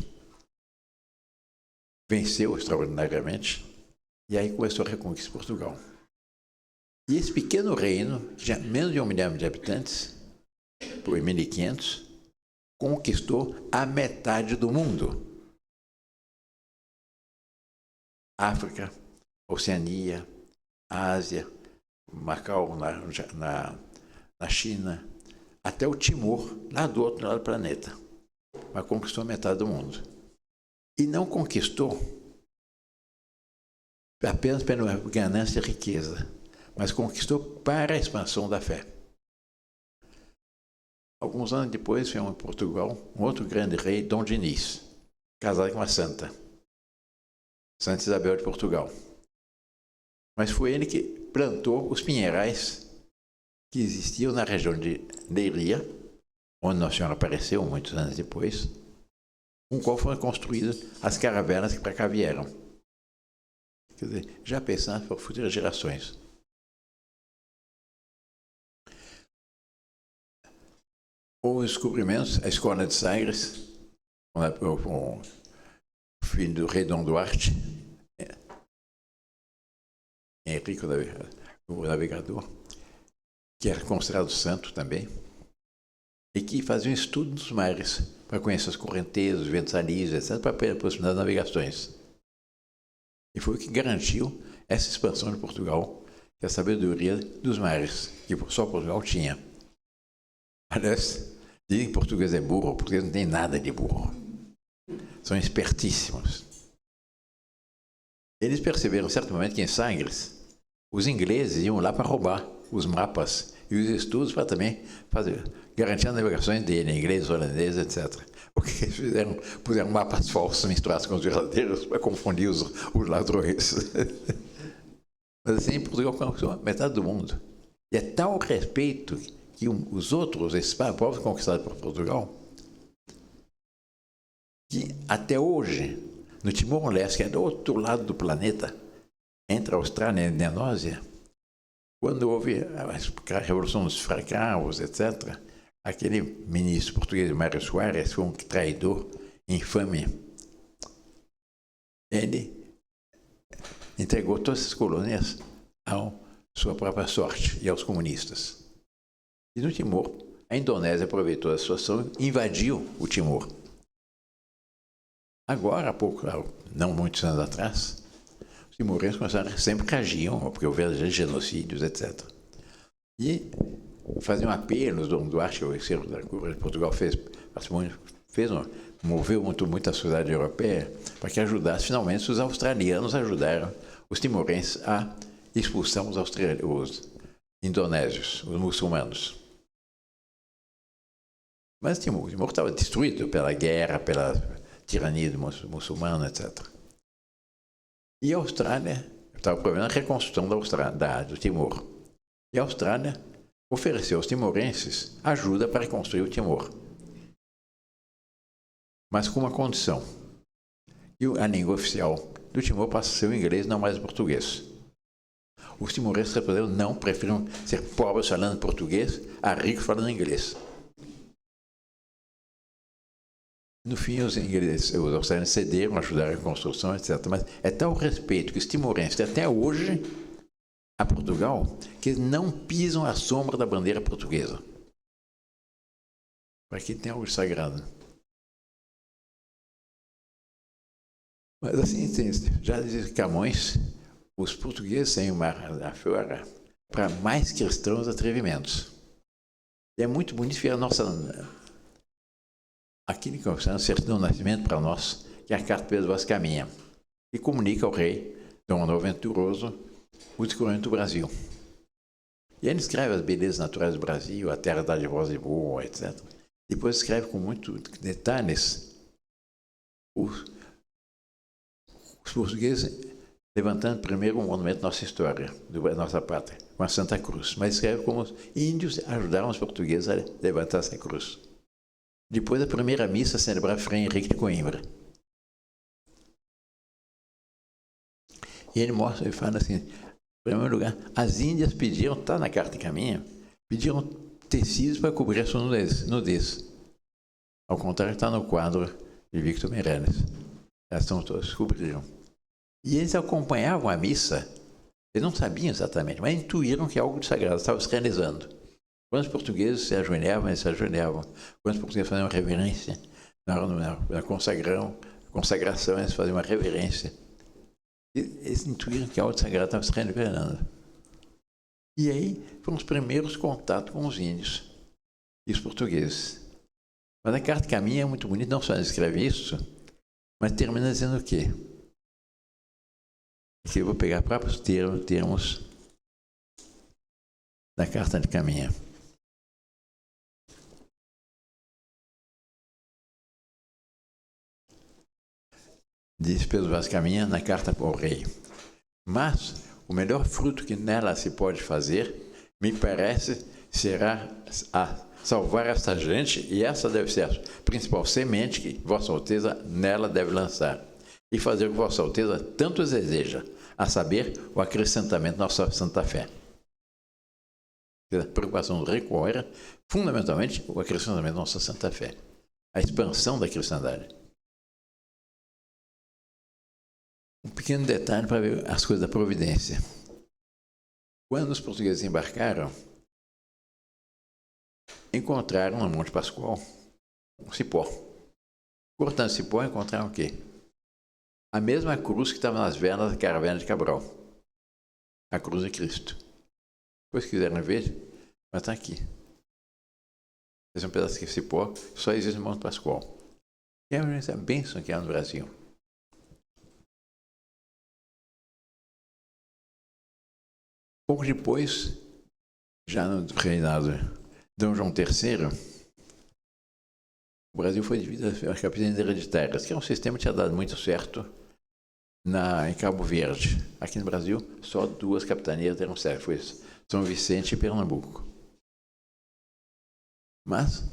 Venceu extraordinariamente, e aí começou a reconquista de Portugal. E esse pequeno reino, que tinha menos de 1 milhão de habitantes, por 1500, conquistou a metade do mundo. África, Oceania, Ásia, Macau na China, até o Timor, lá do outro lado do planeta. Mas conquistou a metade do mundo. E não conquistou apenas pela ganância e riqueza, mas conquistou para a expansão da fé. Alguns anos depois, veio em Portugal um outro grande rei, Dom Dinis, casado com uma santa, Santa Isabel de Portugal. Mas foi ele que plantou os pinheirais que existiam na região de Leiria, onde Nossa Senhora apareceu muitos anos depois, com o qual foram construídas as caravanas que para cá vieram. Quer dizer, já pensando para futuras gerações. Houve descobrimentos, a escola de Sagres, com o filho do rei Dom Duarte, Henrique, o navegador, que era considerado santo também, e que fazia um estudo dos mares, para conhecer as correntezas, os ventos alísios, etc., para aproximar das navegações. E foi o que garantiu essa expansão de Portugal, que é a sabedoria dos mares, que só Portugal tinha. Aliás, dizem que português é burro, português não tem nada de burro. São espertíssimos. Eles perceberam, em certo momento, que em Sagres, os ingleses iam lá para roubar os mapas e os estudos para também garantir as navegações dele, inglês, holandês, etc. O que eles fizeram? Puseram mapas falsos misturados com os verdadeiros para confundir os ladrões. Mas assim, Portugal conquistou metade do mundo. E é tal respeito que os outros, esses povos conquistados por Portugal, que até hoje, no Timor-Leste, que é do outro lado do planeta, entre a Austrália e a Indonésia, quando houve a Revolução dos Escravos, etc., aquele ministro português, Mário Soares, foi um traidor infame. Ele entregou todas essas colônias à sua própria sorte e aos comunistas. E no Timor, a Indonésia aproveitou a situação e invadiu o Timor. Agora, há pouco, não muitos anos atrás, os timorenses começaram, sempre reagiam, porque houve genocídios, etc. E faziam apelos, Dom Duarte, o terceiro da Coroa de Portugal, moveu muito a sociedade europeia para que ajudasse, finalmente, os australianos ajudaram os timorenses a expulsar os indonésios, os muçulmanos. Mas o Timor estava destruído pela guerra, pela tirania muçulmana, etc. E a Austrália estava problema na reconstrução do Timor. E a Austrália ofereceu aos timorenses ajuda para reconstruir o Timor. Mas com uma condição. E a língua oficial do Timor passa a ser o inglês, não mais o português. Os timorenses responderam não, preferiram ser pobres falando português a ricos falando inglês. No fim, os australianos cederam, ajudaram a construção, etc. Mas é tal respeito que os timorenses têm até hoje a Portugal que eles não pisam à sombra da bandeira portuguesa. Para que tem algo de sagrado. Mas assim, já dizia Camões, os portugueses têm uma afora para mais cristãos atrevimentos. E é muito bonito ver a nossa... Aquilo que é a certidão do nascimento para nós, que é a carta Pedro Vaz Caminha, e comunica ao rei Dom Manuel Venturoso o descobrimento do Brasil. E ele escreve as belezas naturais do Brasil, a terra dadivosa e boa, etc. Depois escreve com muitos detalhes os portugueses levantando primeiro um monumento da nossa história, da nossa pátria, com a Santa Cruz. Mas escreve como os índios ajudaram os portugueses a levantar essa cruz. Depois a primeira missa celebrada Frei Henrique de Coimbra. E ele mostra, ele fala assim, em primeiro lugar, as índias pediram, está na carta de caminho, pediram tecidos para cobrir a sua nudez. Ao contrário, está no quadro de Victor Meirelles. Elas estão todas, cobriram. E eles acompanhavam a missa, eles não sabiam exatamente, mas intuíram que algo de sagrado estava se realizando. Quando os portugueses se ajoelhavam, eles se ajoelhavam. Quando os portugueses faziam uma reverência, na consagração, eles faziam uma reverência. Eles intuíram que algo sagrado estava se revelando. E aí foram os primeiros contatos com os índios e os portugueses. Mas a carta Caminha é muito bonita, não só escreve isso, mas termina dizendo o quê? Aqui eu vou pegar próprios termos da carta de Caminha. Diz Pedro Vaz Caminha na carta ao rei. Mas o melhor fruto que nela se pode fazer, me parece, será a salvar esta gente, e essa deve ser a principal semente que Vossa Alteza nela deve lançar, e fazer o que Vossa Alteza tanto deseja, a saber, o acrescentamento da nossa santa fé. A preocupação do rei qual era, fundamentalmente, o acrescentamento da nossa santa fé, a expansão da cristandade. Um pequeno detalhe para ver as coisas da providência. Quando os portugueses embarcaram, encontraram no Monte Pascoal um cipó. Cortando o cipó, encontraram o quê? A mesma cruz que estava nas velas da caravana de Cabral. A cruz de Cristo. Depois quiserem ver, mas está aqui. Esse é um pedaço de cipó que só existe no Monte Pascoal. E é a bênção que há no Brasil. Pouco depois, já no reinado de Dom João III, o Brasil foi dividido às capitanias hereditárias, que é um sistema que tinha dado muito certo em Cabo Verde. Aqui no Brasil, só 2 capitanias deram certo, foi São Vicente e Pernambuco. Mas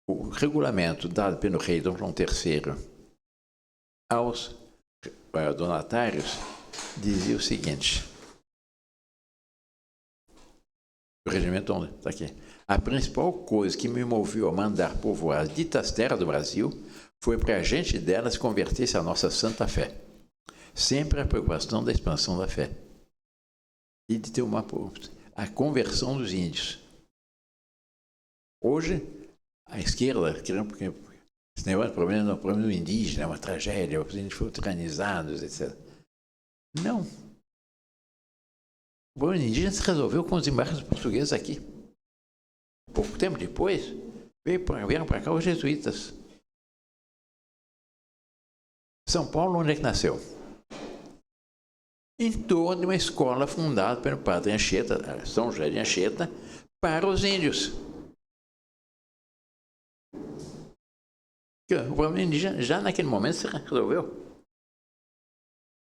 o regulamento dado pelo rei Dom João III aos donatários dizia o seguinte: o regimento está aqui. A principal coisa que me moveu a mandar povoar as ditas terras do Brasil foi para a gente delas converter-se à nossa santa fé. Sempre a preocupação da expansão da fé. E de ter a conversão dos índios. Hoje, a esquerda, esse negócio, o problema do indígena é uma tragédia, os índios foram tiranizados, etc. Não. O problema indígena se resolveu com os embarques portugueses aqui. Pouco tempo depois, vieram para cá os jesuítas. São Paulo, onde é que nasceu? Em torno de uma escola fundada pelo padre Anchieta, São José de Anchieta, para os índios. O problema indígena já naquele momento se resolveu.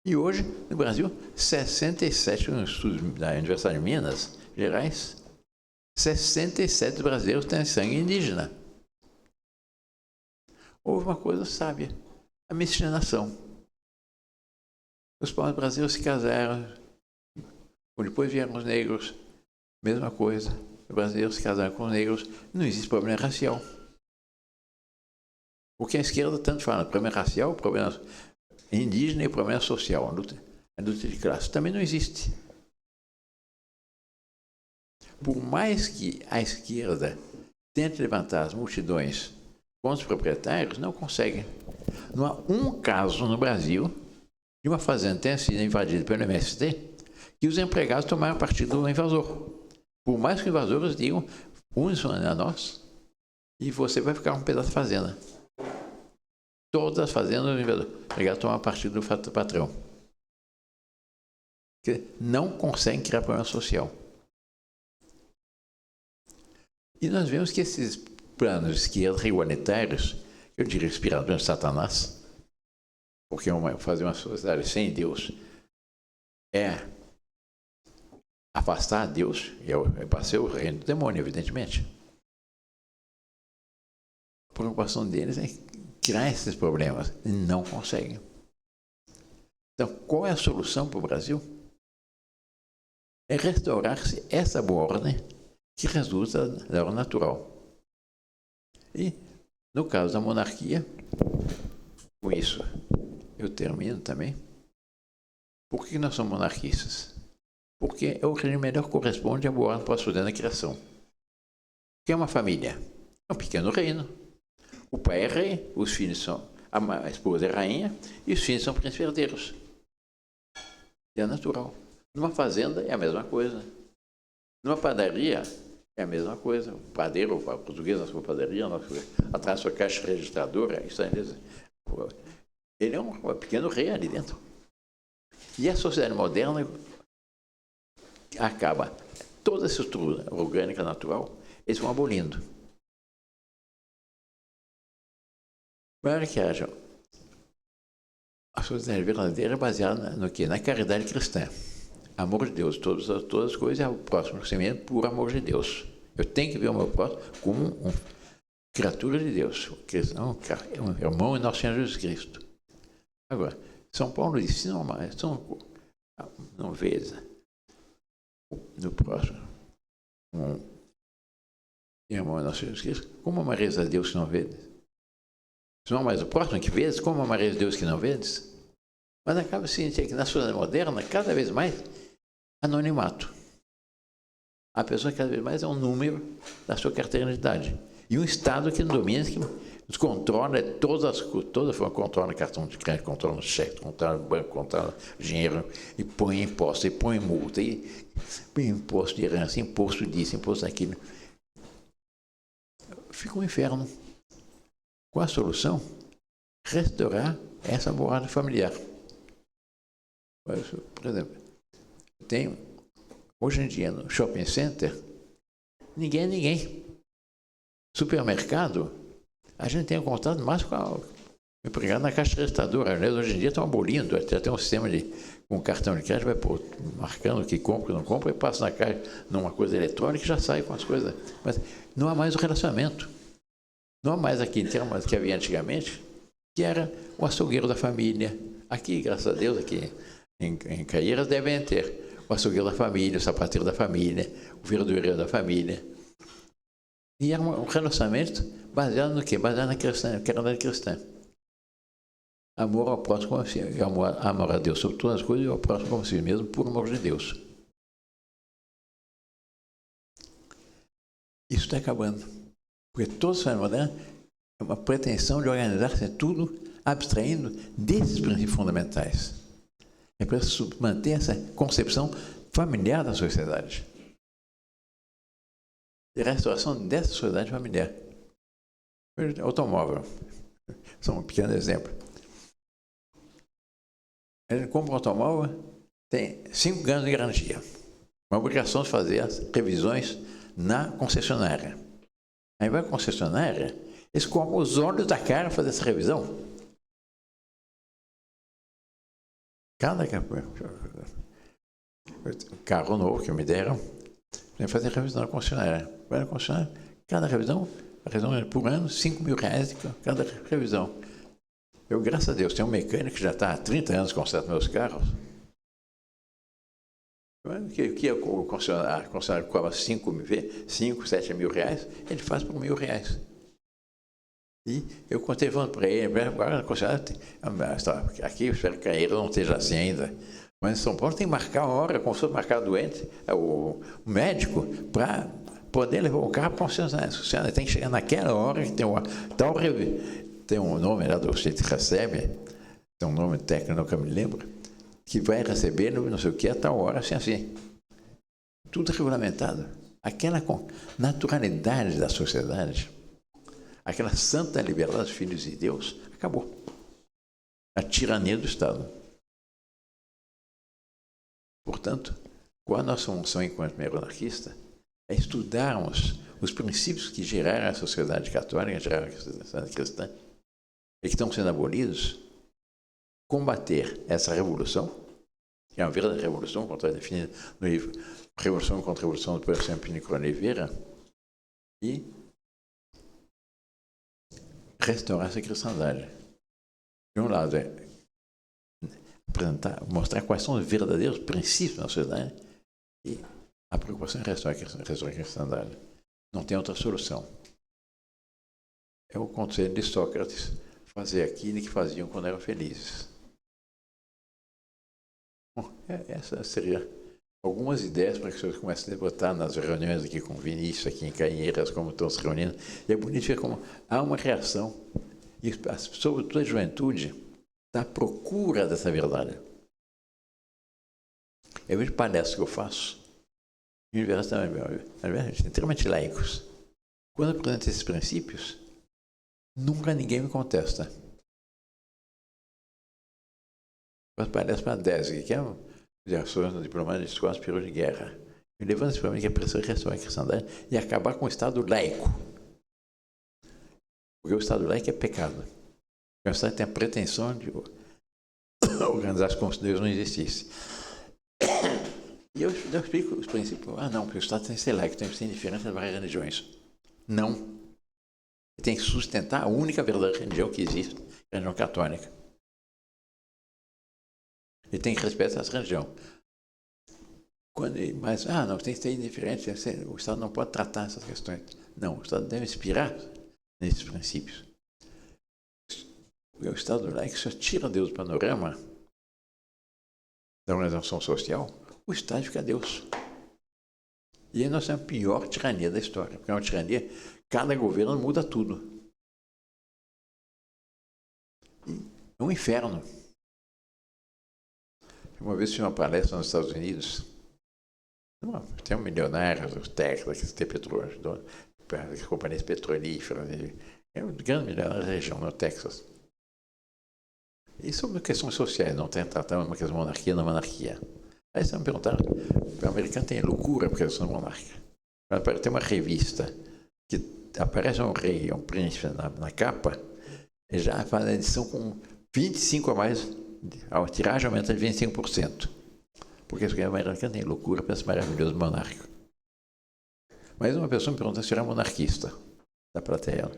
E hoje, no Brasil, 67, um estudo da Universidade de Minas Gerais, 67 brasileiros têm sangue indígena. Houve uma coisa sábia, a miscigenação. Os povos brasileiros se casaram, depois vieram os negros, mesma coisa. Os brasileiros se casaram com os negros, não existe problema racial. O que a esquerda tanto fala, problema racial, problema indígena e problema social, a luta de classe, também não existe. Por mais que a esquerda tente levantar as multidões contra os proprietários, não consegue. Não há um caso no Brasil de uma fazenda tenha sido invadida pelo MST, que os empregados tomaram partido do invasor. Por mais que os invasores digam, uns a nós, e você vai ficar com um pedaço de fazenda. Todas as fazendas do invasor. O empregado toma partido do patrão. Que não conseguem criar problema social. E nós vemos que esses planos de esquerda igualitários, eu diria inspirados pelo Satanás, porque fazer uma sociedade sem Deus é afastar Deus, é para ser o reino do demônio, evidentemente. A preocupação deles é criar esses problemas e não conseguem. Então, qual é a solução para o Brasil? É restaurar-se essa boa ordem que resulta da ordem natural. E, no caso da monarquia, com isso eu termino também. Por que nós somos monarquistas? Porque é o que melhor corresponde à boa ordem pós-moderna da criação. O que é uma família? É um pequeno reino. O pai é rei, os filhos são... A esposa é rainha e os filhos são príncipes herdeiros. É natural. Numa fazenda é a mesma coisa. Numa padaria é a mesma coisa. O padeiro, o português na sua padaria, atrás da sua caixa registradora, ele é um pequeno rei ali dentro. E a sociedade moderna acaba toda a estrutura orgânica natural, eles vão abolindo. Para que haja a sociedade verdadeira baseada no quê? Na caridade cristã. Amor de Deus, todas as coisas, é o próximo crescimento por amor de Deus. Eu tenho que ver o meu próximo como uma criatura de Deus, um irmão em nosso Senhor Jesus Cristo. Agora, São Paulo diz, se não vês no próximo um irmão em nosso Senhor Jesus Cristo, como amareis a Deus que não vês? Se não mais o próximo que vês, como amareis a Deus que não vês? Mas acaba o seguinte, é que na sociedade moderna, cada vez mais, anonimato. A pessoa cada vez mais é um número da sua carteira de identidade. E um Estado que domina, que nos controla toda forma, controla cartão de crédito, controla cheque, controla banco, controla dinheiro, e põe imposto, e põe multa, e põe imposto de herança, imposto disso, imposto daquilo. Fica um inferno. Qual a solução? Restaurar essa boa ordem familiar. Por exemplo, hoje em dia no shopping center, ninguém é ninguém. Supermercado, a gente tem um contato mais com o empregado na caixa registradora. Hoje em dia estão abolindo, até tem um sistema com cartão de crédito, vai marcando o que compra e não compra, e passa na caixa numa coisa eletrônica e já sai com as coisas. Mas não há mais o relacionamento. Não há mais aquele termo que havia antigamente, que era o açougueiro da família. Aqui, graças a Deus, aqui em Caieiras devem ter o açougueiro da família, o sapateiro da família, o verdureiro da família. E era um relacionamento baseado no quê? Baseado na caridade cristã. Amor ao próximo como si, amor a Deus sobre todas as coisas e ao próximo como si mesmo, por amor de Deus. Isso está acabando. Porque toda a sociedade moderna é uma pretensão de organizar-se tudo abstraindo desses princípios fundamentais. É preciso manter essa concepção familiar da sociedade. E a restauração dessa sociedade familiar. Automóvel. Só um pequeno exemplo. A gente compra um automóvel, tem 5 anos de garantia. Uma obrigação de fazer as revisões na concessionária. Aí vai à concessionária, eles comem os olhos da cara fazer essa revisão. Cada carro novo que me deram, tem que fazer revisão na concessionária. Vai na concessionária, cada revisão, a revisão é por ano, R$5.000 cada revisão. Eu, graças a Deus, tenho um mecânico que já está há 30 anos consertando meus carros. Que o concessionário cobra 5, 7 mil reais, ele faz por R$1.000. E eu contei falando para ele, agora a concessionária, aqui eu espero que a Caieiras não esteja assim ainda, mas em São Paulo tem que marcar uma hora, como se fosse marcar doente, o médico, para poder levar o carro para a concessionária. Tem que chegar naquela hora que tem um nome lá do jeito que recebe, tem um nome técnico que eu me lembro, que vai receber não sei o que a tal hora, assim. Tudo regulamentado. Aquela naturalidade da sociedade, aquela santa liberdade dos filhos de Deus, acabou. A tirania do Estado. Portanto, qual a nossa função enquanto meio-anarquista é estudarmos os princípios que geraram a sociedade católica, geraram a sociedade cristã, e que estão sendo abolidos, combater essa revolução, que é uma verdadeira revolução, contra definida no livro Revolução contra Revolução, do professor Pinico Oliveira, e restaurar essa cristandade. De um lado, é mostrar quais são os verdadeiros princípios da sociedade e a preocupação em restaurar a cristandade. Não tem outra solução. É o conselho de Sócrates, fazer aquilo que faziam quando eram felizes. Bom, essa seria algumas ideias para que as pessoas comecem a botar nas reuniões aqui com o Vinícius, aqui em Cainheiras, como estão se reunindo. E é bonito ver como há uma reação, e sobretudo a juventude está à procura dessa verdade. Eu vejo palestras que eu faço, universidades extremamente laicos. Quando eu apresento esses princípios, nunca ninguém me contesta. Mas palestras para a DESG, que é de ações no diplomado de escola superior de guerra. Me levando esse problema que é preciso restaurar a cristandade e acabar com o Estado laico. Porque o Estado laico é pecado. O Estado tem a pretensão de organizar-se como se Deus não existisse. E eu explico os princípios. Não, porque o Estado tem que ser laico, tem que ser indiferente das várias religiões. Não. Ele tem que sustentar a única verdadeira religião que existe, a religião católica. Ele tem que respeitar essa religião. Mas, não, tem que ser indiferente, o Estado não pode tratar essas questões. Não, o Estado deve inspirar nesses princípios. Porque o Estado laico só tira Deus do panorama da organização social, o Estado fica Deus. E aí nós temos a pior tirania da história, porque é uma tirania, cada governo muda tudo. É um inferno. Uma vez fiz uma palestra nos Estados Unidos, tem um milionário, os técnicos que tem petróleo, as companhias petrolíferas, é um grande milionário da região, no Texas. E sobre questões sociais, não tem tratado uma questão de monarquia na monarquia. Aí você me perguntaram, o americano tem loucura por questão de monarquia. Tem uma revista que aparece um rei, um príncipe na capa, e já faz a edição com 25 a mais, a tiragem aumenta de 25%. Porque o americano tem loucura para esse maravilhoso monarca. Mas uma pessoa me perguntou se era monarquista, da plateia. Eu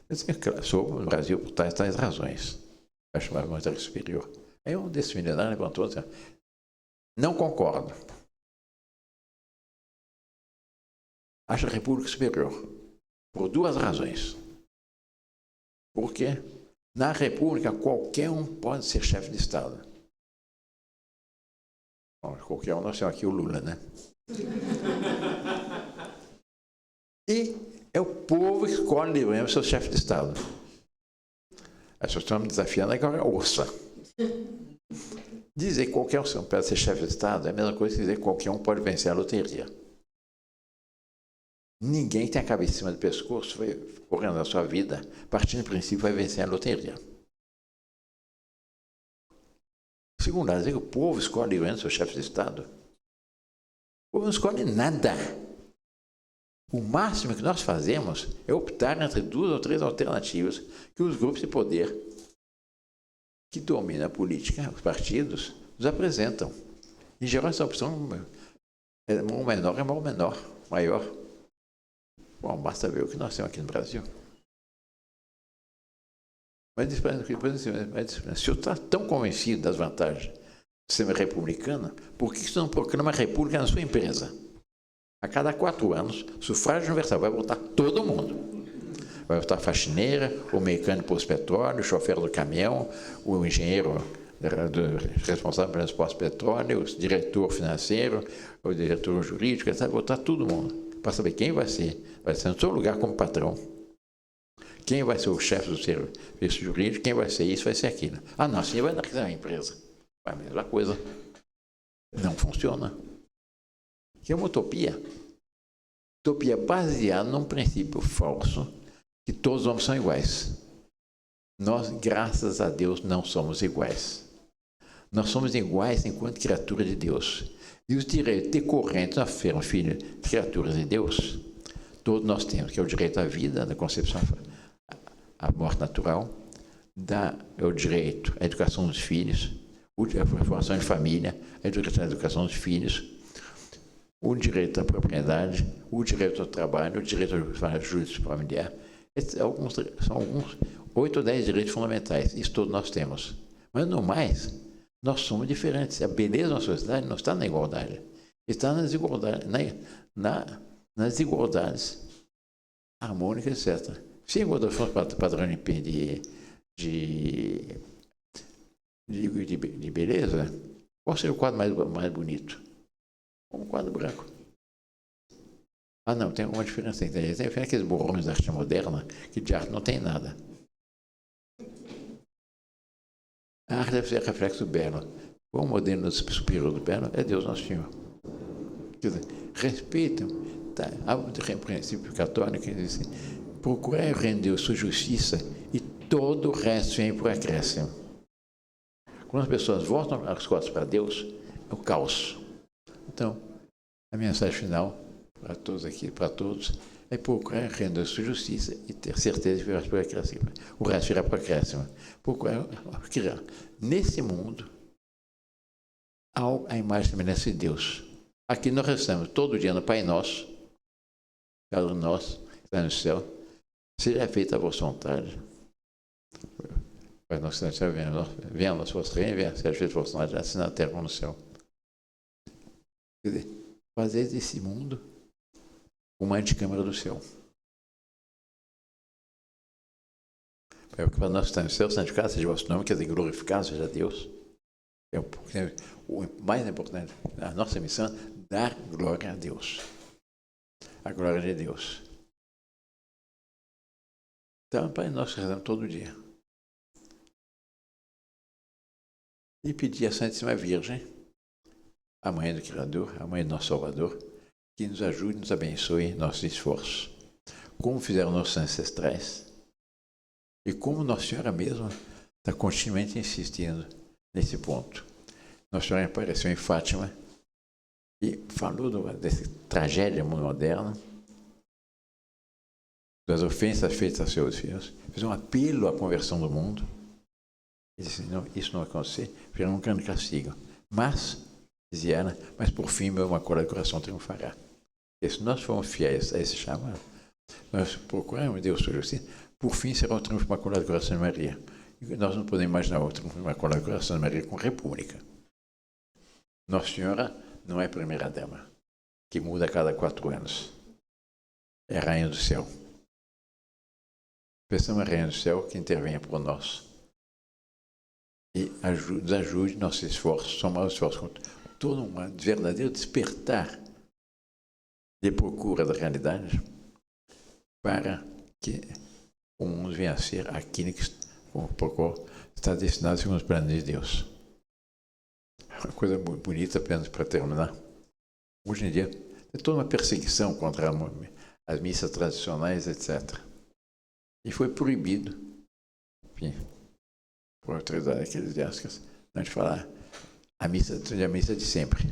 disse que sou no Brasil por tais razões. Eu chamava de monarquia superior. Aí um desses milionários levantou e disse, não concordo. Acho a República superior. Por duas razões. Porque na República qualquer um pode ser chefe de Estado. Bom, qualquer um, nós temos aqui o Lula, né? E é o povo que escolhe livremente o seu chefe de Estado. As pessoas estão me desafiando agora, ouça. Dizer que qualquer um pode ser chefe de Estado é a mesma coisa que dizer que qualquer um pode vencer a loteria. Ninguém tem a cabeça em cima do pescoço, vai organizar a sua vida, partindo do princípio vai vencer a loteria. Segundo, dizer que o povo escolhe o seu chefe de Estado. O povo não escolhe nada. O máximo que nós fazemos é optar entre 2 ou 3 alternativas que os grupos de poder que dominam a política, os partidos, nos apresentam. Em geral, essa opção é mão menor, maior. Bom, basta ver o que nós temos aqui no Brasil. Mas se eu estou tão convencido das vantagens do sistema republicano, por que você não proclama a república na sua empresa? A cada 4 anos, sufrágio universal, vai votar todo mundo. Vai votar a faxineira, o mecânico posto petróleo, o chofer do caminhão, o engenheiro responsável pelo transporte petróleo, o diretor financeiro, o diretor jurídico, vai votar todo mundo, para saber quem vai ser no seu lugar como patrão. Quem vai ser o chefe do serviço jurídico, quem vai ser isso, vai ser aquilo. Ah, não, assim vai dar a empresa. É a mesma coisa. Não funciona. Que é uma utopia. Utopia baseada num princípio falso que todos os homens são iguais. Nós, graças a Deus, não somos iguais. Nós somos iguais enquanto criatura de Deus. E os direitos decorrentes da sermos filhos, criaturas de Deus, todos nós temos, que é o direito à vida, da concepção, à morte natural, é o direito à educação dos filhos, a formação de família, a educação dos filhos, o direito à propriedade, o direito ao trabalho, o direito à justiça familiar. São alguns 8 ou 10 direitos fundamentais. Isso todos nós temos. Mas, no mais, nós somos diferentes. A beleza da nossa sociedade não está na igualdade. Está nas desigualdades, nas desigualdades harmônicas, etc. Se a igualdade fosse padrão de beleza, qual seria o quadro mais bonito? Um quadro branco. Ah, não, tem alguma diferença. Tem aqueles borrões da arte moderna, que de arte não tem nada. A arte deve ser reflexo do belo. O modelo superior do belo é Deus Nosso Senhor. Quer dizer, respeitam. Tá, há um princípio católico que diz assim, procurar render sua justiça e todo o resto vem por acréscimo. Quando as pessoas voltam as costas para Deus, é o caos. Então, a mensagem final para todos aqui, para todos, é procurar render sua justiça e ter certeza de que virá por acréscimo. O resto virá por acréscimo. Procurar criar nesse mundo a imagem e semelhança de Deus. Aqui nós rezamos todo dia no Pai Nosso, cada um de nós que está no céu, seja feita a vossa vontade. Pai nosso que está no céu, venha a nosso vosso reino, seja feita a vossa vontade, assim na terra como no céu. Quer dizer, fazer desse mundo uma anticâmara do céu. Porque para nós que estamos no céu, santificado seja o vosso nome, quer dizer, glorificado seja Deus. O mais importante, a nossa missão é dar glória a Deus. A glória de Deus. Então, Pai, nós rezamos todo dia. E pedir à Santíssima Virgem, a Mãe do Criador, a Mãe do nosso Salvador, que nos ajude e nos abençoe em nossos esforços. Como fizeram nossos ancestrais, e como Nossa Senhora mesma está continuamente insistindo nesse ponto. Nossa Senhora apareceu em Fátima e falou dessa tragédia moderna, das ofensas feitas aos seus filhos, fez um apelo à conversão do mundo. E disse, não, isso não vai acontecer, virá um grande castigo. Mas, dizia ela, mas por fim meu imaculado coração triunfará. E se nós formos fiéis a esse chamado, nós procuramos Deus sua justiça, por fim será o triunfo do imaculado coração de Maria. E nós não podemos imaginar o triunfo do imaculado coração de Maria com república. Nossa Senhora não é primeira dama, que muda a cada 4 anos. É a Rainha do Céu. Pensamos a Rainha do Céu que intervenha por nós. E nos ajude nossos esforços, somar os esforços com todo um verdadeiro despertar de procura da realidade para que o mundo venha a ser aquilo que está destinado segundo os planos de Deus. Uma coisa muito bonita, apenas para terminar. Hoje em dia, tem toda uma perseguição contra as missas tradicionais, etc. E foi proibido, enfim, por autoridades eclesiásticas, não de falar a missa de sempre.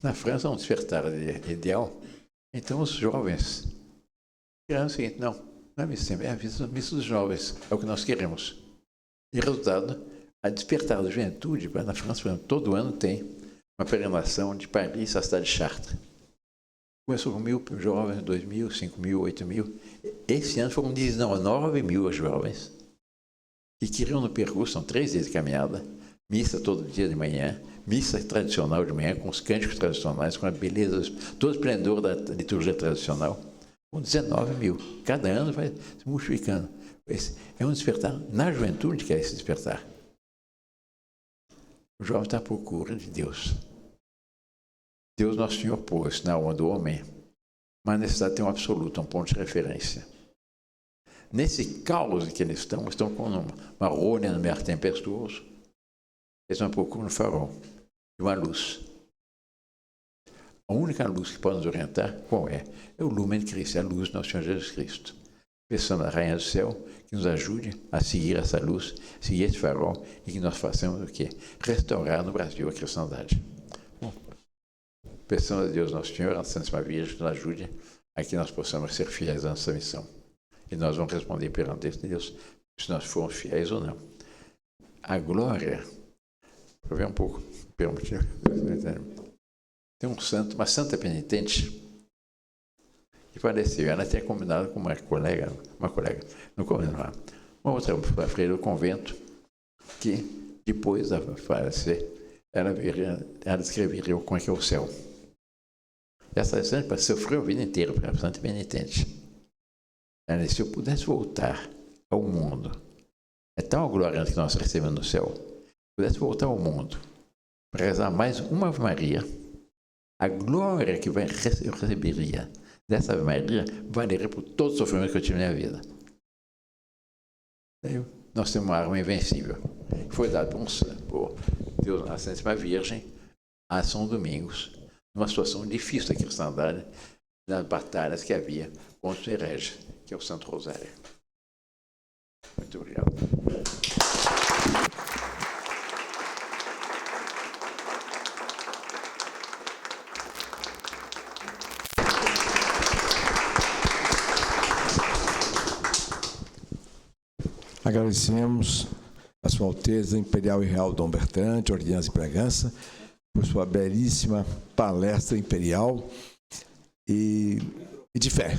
Na França, um despertar ideal. Então, os jovens queriam o seguinte, não é a missa de sempre, é a missa dos jovens, é o que nós queremos. E resultado, a despertar da juventude, na França, todo ano tem uma peregrinação de Paris à cidade de Chartres. Começou com 1.000 jovens, 2.000, 5.000, 8.000. Esse ano foram 19.000 jovens que queriam no percurso, são 3 dias de caminhada, missa todo dia de manhã, missa tradicional de manhã, com os cânticos tradicionais, com a beleza, todo o esplendor da liturgia tradicional. Com 19.000. Cada ano vai se multiplicando. É um despertar na juventude que é esse despertar. O jovem está à procura de Deus. Deus Nosso Senhor pôs na alma do homem uma necessidade de ter um absoluto, um ponto de referência. nesse caos que eles estão com uma rolha no meio tempestuoso, eles não procuram um farol e uma luz. A única luz que pode nos orientar, qual é? É o lumen de Cristo, é a luz do nosso Senhor Jesus Cristo. Peçamos a Rainha do Céu que nos ajude a seguir essa luz, seguir esse farol, e que nós façamos o quê? Restaurar no Brasil a cristandade. Bom, peçamos a Deus, nosso Senhor, a Santíssima Virgem, que nos ajude a que nós possamos ser fiéis à nossa missão. E nós vamos responder perante Deus se nós formos fiéis ou não. A glória, para ver um pouco, tem um santo, uma santa penitente, que faleceu. Ela tinha combinado com uma colega, uma outra freira do convento, que depois de falecer, ela descreveria como é que é o céu. Essa santa sofreu a vida inteira para a santa penitente. Ela disse: se eu pudesse voltar ao mundo, é tal a glória que nós recebemos no céu, se pudesse voltar ao mundo para rezar mais uma Ave Maria, a glória que eu receberia dessa Ave Maria valeria por todo o sofrimento que eu tive na minha vida. Nós temos uma arma invencível, que foi dada por Deus, a Santíssima Virgem, a São Domingos, numa situação difícil da cristandade, nas batalhas que havia contra o herege, que é o Santo Rosário. Muito obrigado. Agradecemos a Sua Alteza Imperial e Real Dom Bertrand, de Ordenança e Bragança, por sua belíssima palestra imperial e de fé.